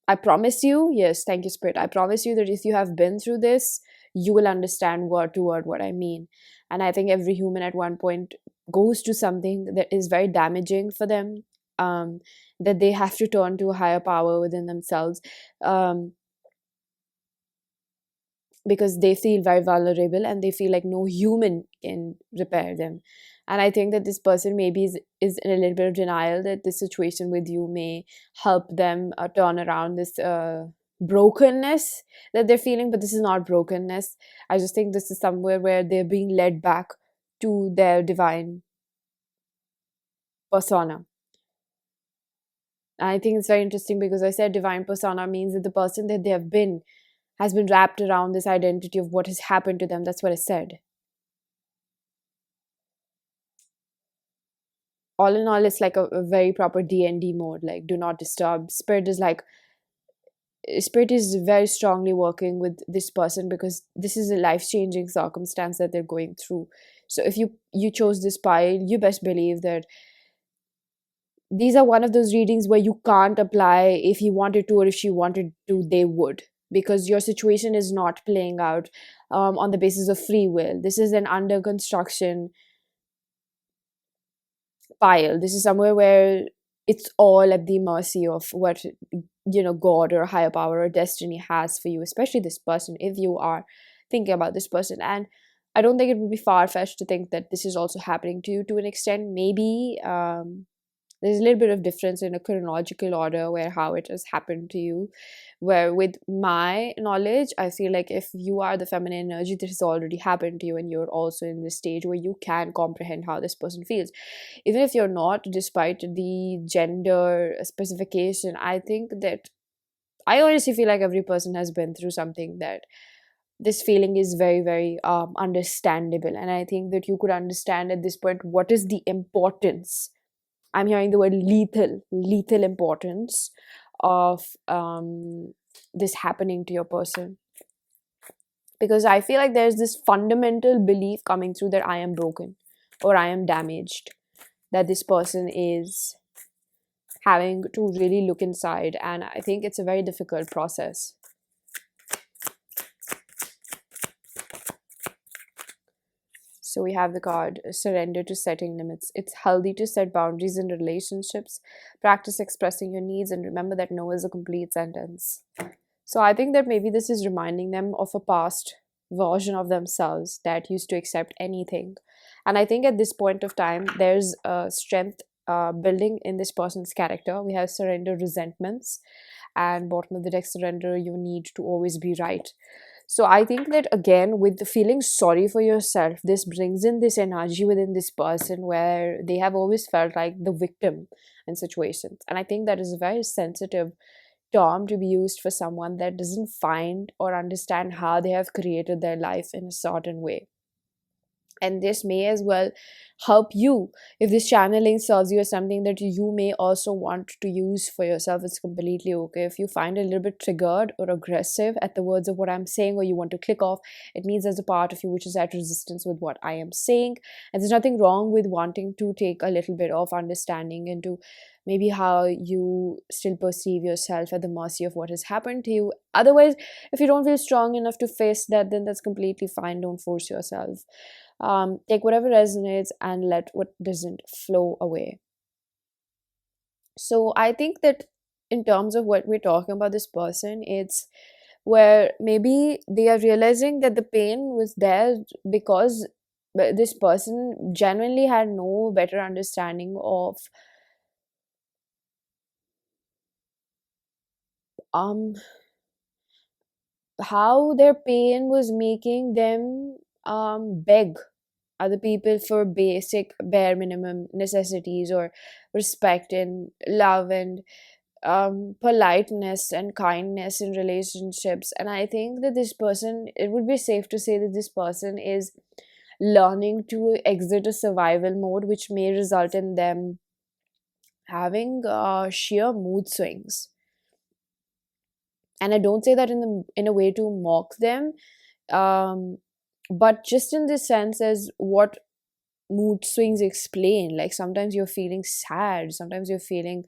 I promise you, yes, thank you, Spirit. I promise you that if you have been through this, you will understand word to word what I mean. And I think every human at one point goes to something that is very damaging for them, um, that they have to turn to a higher power within themselves. Um, because they feel very vulnerable, and they feel like no human can repair them. And I think that this person maybe is in a little bit of denial that this situation with you may help them turn around this brokenness that they're feeling. But this is not brokenness. I just think this is somewhere where they're being led back to their divine persona. And I think it's very interesting, because I said divine persona means that the person that they have been has been wrapped around this identity of what has happened to them. That's what I said. All in all, it's like a very proper D&D mode, like do not disturb. Spirit is very strongly working with this person, because this is a life-changing circumstance that they're going through. So if you chose this pile, you best believe that these are one of those readings where you can't apply if he wanted to, or if she wanted to, they would, because your situation is not playing out on the basis of free will. This is an under construction pile. This is somewhere where it's all at the mercy of what God or higher power or destiny has for you, especially this person, if you are thinking about this person. And I don't think it would be far-fetched to think that this is also happening to you to an extent. Maybe there's a little bit of difference in a chronological order where how it has happened to you, where with my knowledge, I feel like if you are the feminine energy, this has already happened to you, and you're also in this stage where you can comprehend how this person feels. Even if you're not, despite the gender specification, I think that I honestly feel like every person has been through something, that this feeling is very, very understandable. And I think that you could understand at this point what is the importance. I'm hearing the word lethal importance of this happening to your person. Because I feel like there's this fundamental belief coming through that I am broken or I am damaged, that this person is having to really look inside. And I think it's a very difficult process. So we have the card surrender to setting limits. It's healthy to set boundaries in relationships, practice expressing your needs, and remember that no is a complete sentence. So I think that maybe this is reminding them of a past version of themselves that used to accept anything. And I think at this point of time, there's a strength building in this person's character. We have surrender resentments, and bottom of the deck surrender, you need to always be right. So I think that again, with the feeling sorry for yourself, this brings in this energy within this person where they have always felt like the victim in situations. And I think that is a very sensitive term to be used for someone that doesn't find or understand how they have created their life in a certain way. And this may as well help you if this channeling serves you as something that you may also want to use for yourself. It's completely okay if you find it a little bit triggered or aggressive at the words of what I'm saying, or you want to click off. It means there's a part of you which is at resistance with what I am saying, and there's nothing wrong with wanting to take a little bit of understanding into maybe how you still perceive yourself at the mercy of what has happened to you. Otherwise, if you don't feel strong enough to face that, then that's completely fine. Don't force yourself. Take whatever resonates and let what doesn't flow away. So I think that in terms of what we're talking about this person, it's where maybe they are realizing that the pain was there because this person genuinely had no better understanding of um how their pain was making them beg other people for basic bare minimum necessities, or respect and love and politeness and kindness in relationships. And I think that this person, it would be safe to say that this person is learning to exit a survival mode, which may result in them having sheer mood swings. And I don't say that in a way to mock them, um, but just in the sense as what mood swings explain. Like sometimes you're feeling sad, sometimes you're feeling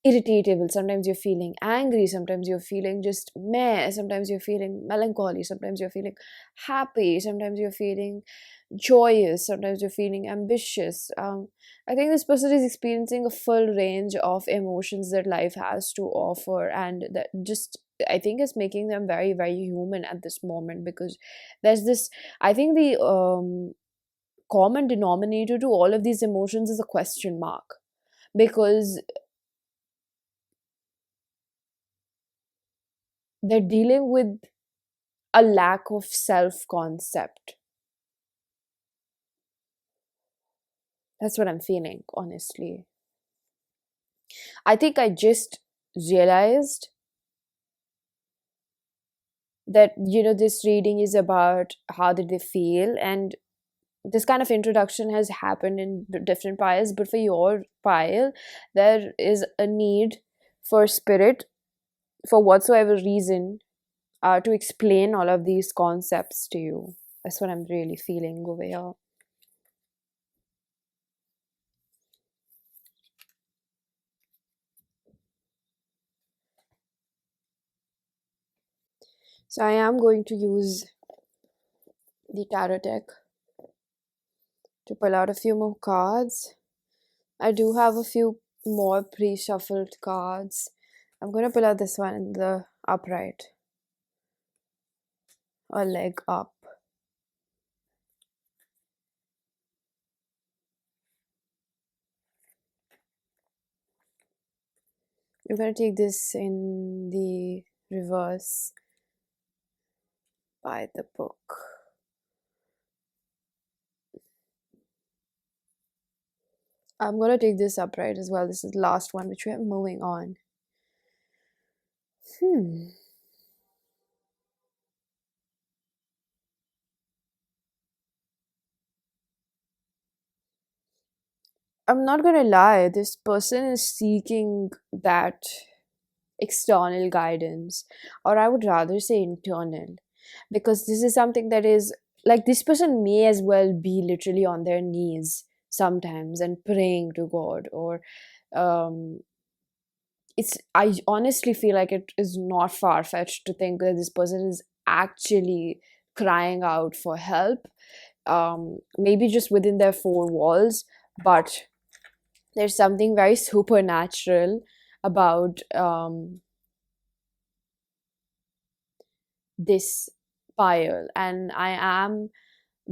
irritable, sometimes you're feeling angry, sometimes you're feeling just meh, sometimes you're feeling melancholy, sometimes you're feeling happy, sometimes you're feeling joyous, sometimes you're feeling ambitious. I think this person is experiencing a full range of emotions that life has to offer, and that just, I think, is making them very, very human at this moment. Because there's this, I think the common denominator to all of these emotions is a question mark, because they're dealing with a lack of self concept. That's what I'm feeling, honestly. I think I just realized that, this reading is about how did they feel, and this kind of introduction has happened in different piles, but for your pile, there is a need for spirit, for whatsoever reason, to explain all of these concepts to you. That's what I'm really feeling over here. So I am going to use the tarot deck to pull out a few more cards. I do have a few more pre-shuffled cards. I'm going to pull out this one in the upright, or leg up. We're going to take this in the reverse by the book. I'm going to take this upright as well. This is the last one, which we are moving on. I'm not going to lie, this person is seeking that external guidance, or I would rather say internal, because this is something that is like, this person may as well be literally on their knees sometimes and praying to God, or um I honestly feel like it is not far-fetched to think that this person is actually crying out for help, maybe just within their four walls, but there's something very supernatural about this pile, and I am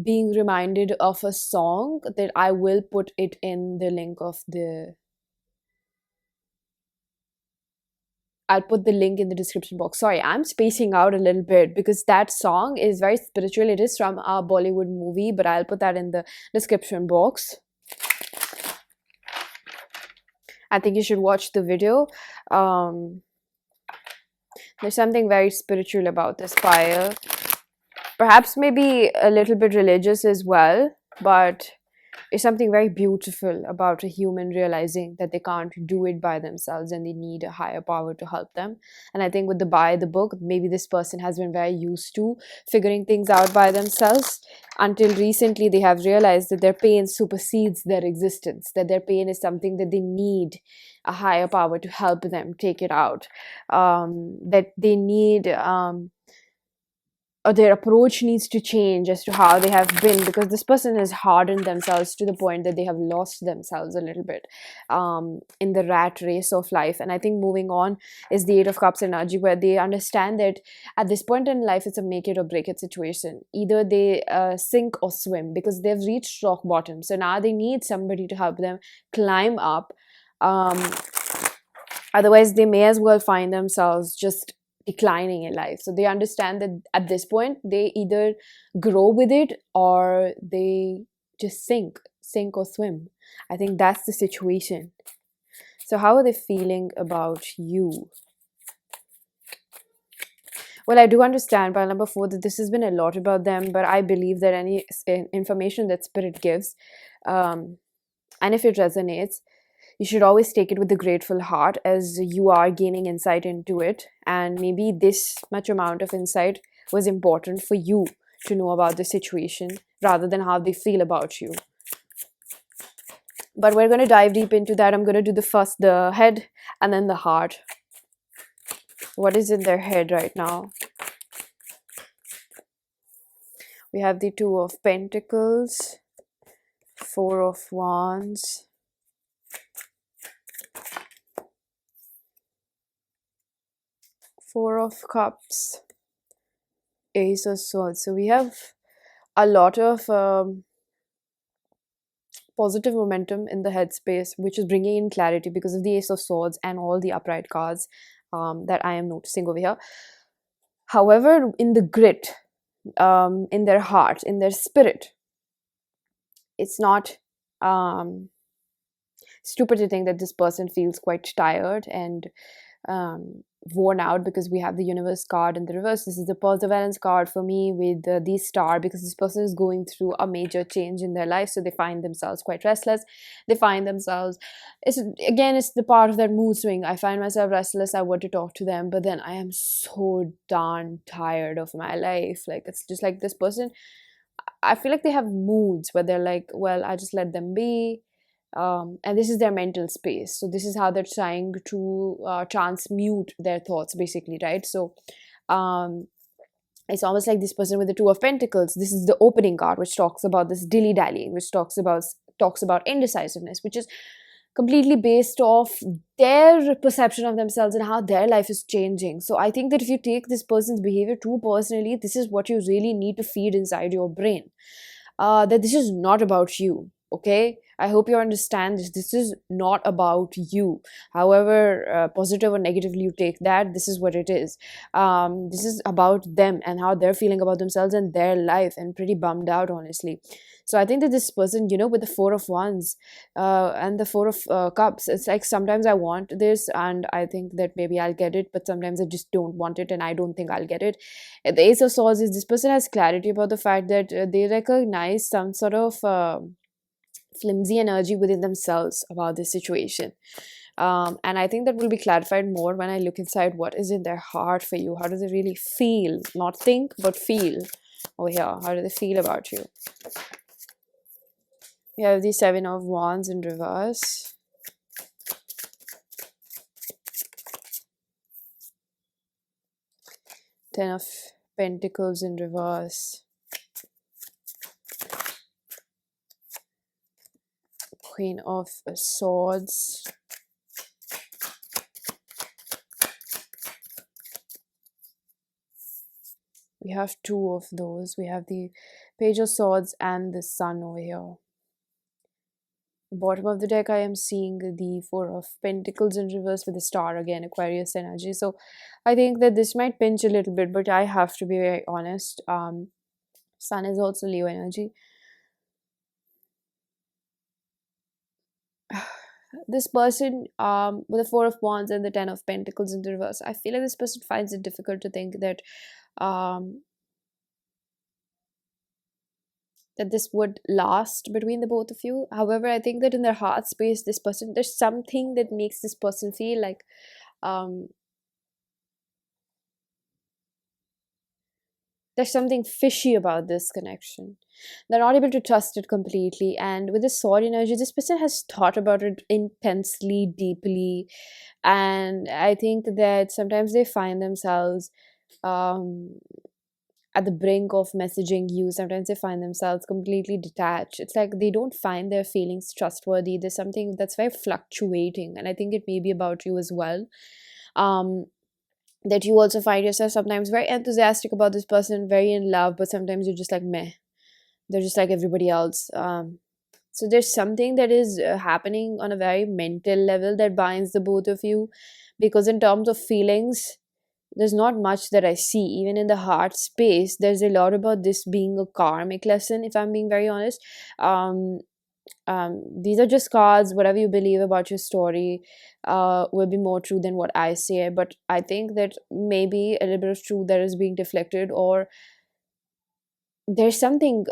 being reminded of a song that I will put it in the link of the I'll put the link in the description box. Sorry, I'm spacing out a little bit because that song is very spiritual. It is from a Bollywood movie, but I'll put that in the description box. I think you should watch the video. There's something very spiritual about this fire. Perhaps maybe a little bit religious as well, but it's something very beautiful about a human realizing that they can't do it by themselves and they need a higher power to help them. And I think with the book, maybe this person has been very used to figuring things out by themselves until recently they have realized that their pain supersedes their existence, that their pain is something that they need a higher power to help them take it out, that they need or their approach needs to change as to how they have been, because this person has hardened themselves to the point that they have lost themselves a little bit in the rat race of life. And I think moving on is the Eight of Cups energy, where they understand that at this point in life it's a make it or break it situation. Either they sink or swim, because they've reached rock bottom, so now they need somebody to help them climb up. Otherwise they may as well find themselves just declining in life. So they understand that at this point they either grow with it or they just sink or swim. I think that's the situation. So how are they feeling about you? Well, I do understand by number 4 that this has been a lot about them, but I believe that any information that spirit gives, and if it resonates, you should always take it with a grateful heart, as you are gaining insight into it. And maybe this much amount of insight was important for you to know about the situation rather than how they feel about you. But we're going to dive deep into that. I'm going to do the head and then the heart. What is in their head right now? We have the Two of Pentacles, Four of Wands, Four of Cups, Ace of Swords. So we have a lot of positive momentum in the headspace, which is bringing in clarity because of the Ace of Swords and all the upright cards that I am noticing over here. However, in the grit, in their heart, in their spirit, it's not stupid to think that this person feels quite tired and worn out, because we have the Universe card in the reverse. This is the Perseverance card for me with the star, because this person is going through a major change in their life, so they find themselves quite restless. They find themselves, it's the part of their mood swing. I find myself restless, I want to talk to them, but then I am so darn tired of my life. Like, it's just like this person, I feel like they have moods where they're like, well, I just let them be. And this is their mental space, so this is how they're trying to transmute their thoughts, basically, right? So it's almost like this person with the Two of Pentacles, this is the opening card, which talks about this dilly-dallying, which talks about indecisiveness, which is completely based off their perception of themselves and how their life is changing. So I think that if you take this person's behavior too personally, this is what you really need to feed inside your brain, that this is not about you. Okay, I hope you understand this. This is not about you. However positive or negatively you take that, this is what it is. This is about them and how they're feeling about themselves and their life, and pretty bummed out, honestly. So I think that this person, with the Four of Wands and the Four of Cups, it's like sometimes I want this and I think that maybe I'll get it, but sometimes I just don't want it and I don't think I'll get it. The Ace of Swords is this person has clarity about the fact that they recognize some sort of flimsy energy within themselves about this situation, and I think that will be clarified more when I look inside what is in their heart for you. How do they really feel? Not think, but feel. Oh yeah, how do they feel about you? We have the Seven of Wands in reverse, Ten of Pentacles in reverse, Queen of Swords, We have two of those. We have the Page of Swords and the Sun over here. Bottom of the deck, I am seeing the Four of Pentacles in reverse with the star again, Aquarius energy. So I think that this might pinch a little bit, but I have to be very honest. Sun is also Leo energy. This person, with the Four of Wands and the Ten of Pentacles in the reverse, I feel like this person finds it difficult to think that um, that this would last between the both of you. However, I think that in their heart space, this person, there's something that makes this person feel like um, there's something fishy about this connection. They're not able to trust it completely. And with the sword energy, this person has thought about it intensely, deeply. And I think that sometimes they find themselves um, at the brink of messaging you. Sometimes they find themselves completely detached. It's like they don't find their feelings trustworthy. There's something that's very fluctuating. And I think it may be about you as well. Um, that you also find yourself sometimes very enthusiastic about this person, very in love, but sometimes you're just like meh. They're just like everybody else. So there's something that is happening on a very mental level that binds the both of you, because in terms of feelings, there's not much that I see. Even in the heart space, there's a lot about this being a karmic lesson, if I'm being very honest. um these are just cards. Whatever you believe about your story will be more true than what I say, but I think that maybe a little bit of truth that is being deflected, or there's something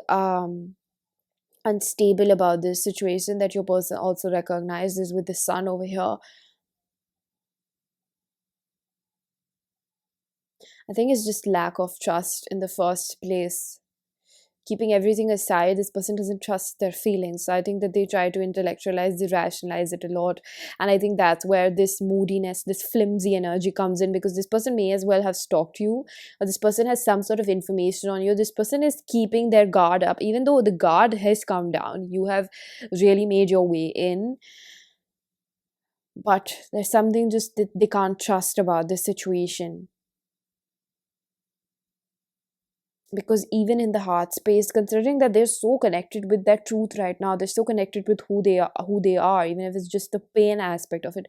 unstable about this situation that your person also recognizes with the sun over here. I think it's just lack of trust in the first place. Keeping everything aside, this person doesn't trust their feelings. So I think that they try to intellectualize, they rationalize it a lot. And I think that's where this moodiness, this flimsy energy comes in, because this person may as well have stalked you, or this person has some sort of information on you. This person is keeping their guard up, even though the guard has come down. You have really made your way in. But there's something just that they can't trust about this situation. Because even in the heart space, considering that they're so connected with that truth right now, they're so connected with who they are, even if it's just the pain aspect of it.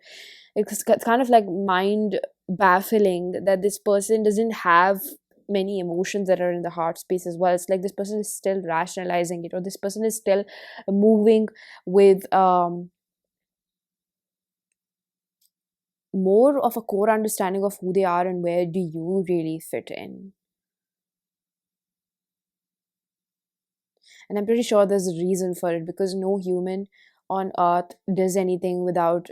It's kind of like mind baffling that this person doesn't have many emotions that are in the heart space as well. It's like this person is still rationalizing it, or this person is still moving with more of a core understanding of who they are and where do you really fit in. And I'm pretty sure there's a reason for it, because no human on earth does anything without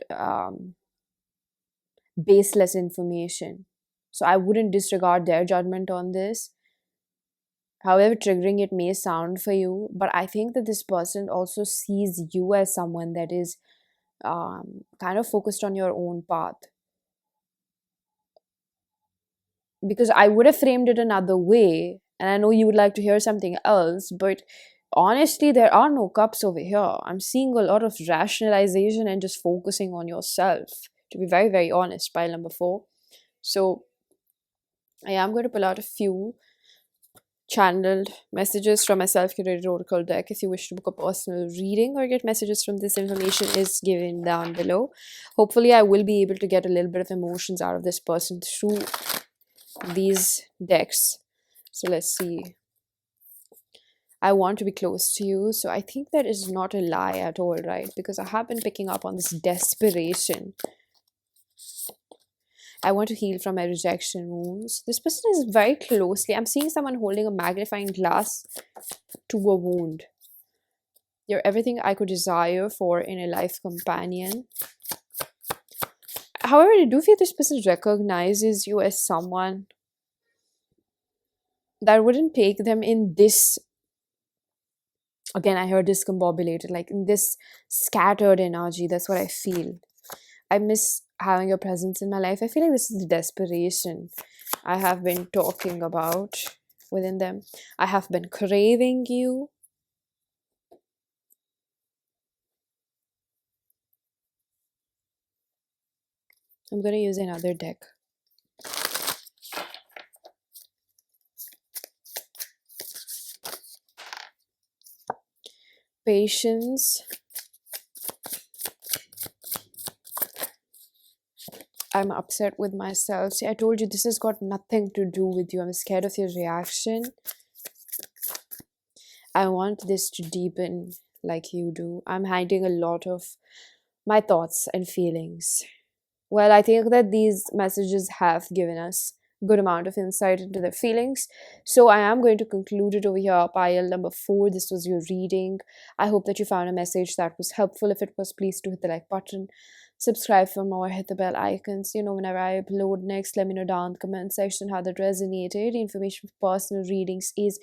baseless information. So I wouldn't disregard their judgment on this, however triggering it may sound for you. But I think that this person also sees you as someone that is kind of focused on your own path. Because I would have framed it another way, and I know you would like to hear something else, but honestly, there are no cups over here. I'm seeing a lot of rationalization and just focusing on yourself, to be very, very honest, pile number 4. So I am going to pull out a few channeled messages from my self-curated oracle deck. If you wish to book a personal reading or get messages from this, information is given down below. Hopefully I will be able to get a little bit of emotions out of this person through these decks. So let's see. I want to be close to you. So I think that is not a lie at all, right? Because I have been picking up on this desperation. I want to heal from my rejection wounds. This person is very closely. I'm seeing someone holding a magnifying glass to a wound. You're everything I could desire for in a life companion. However, I do feel this person recognizes you as someone that wouldn't take them in this, again I heard discombobulated, like in this scattered energy. That's what I feel. I miss having your presence in my life. I feel like this is the desperation I have been talking about within them. I have been craving you. I'm going to use another deck. patience. I'm upset with myself. See, I told you this has got nothing to do with you. I'm scared of your reaction. I want this to deepen like you do. I'm hiding a lot of my thoughts and feelings. Well, I think that these messages have given us good amount of insight into their feelings. So I am going to conclude it over here, pile number 4. This was your reading. I hope that you found a message that was helpful. If it was, please do hit the like button. Subscribe for more, hit the bell icons. Whenever I upload next, let me know down in the comment section how that resonated. Information for personal readings is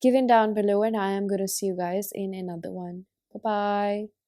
given down below, and I am going to see you guys in another one. Bye bye.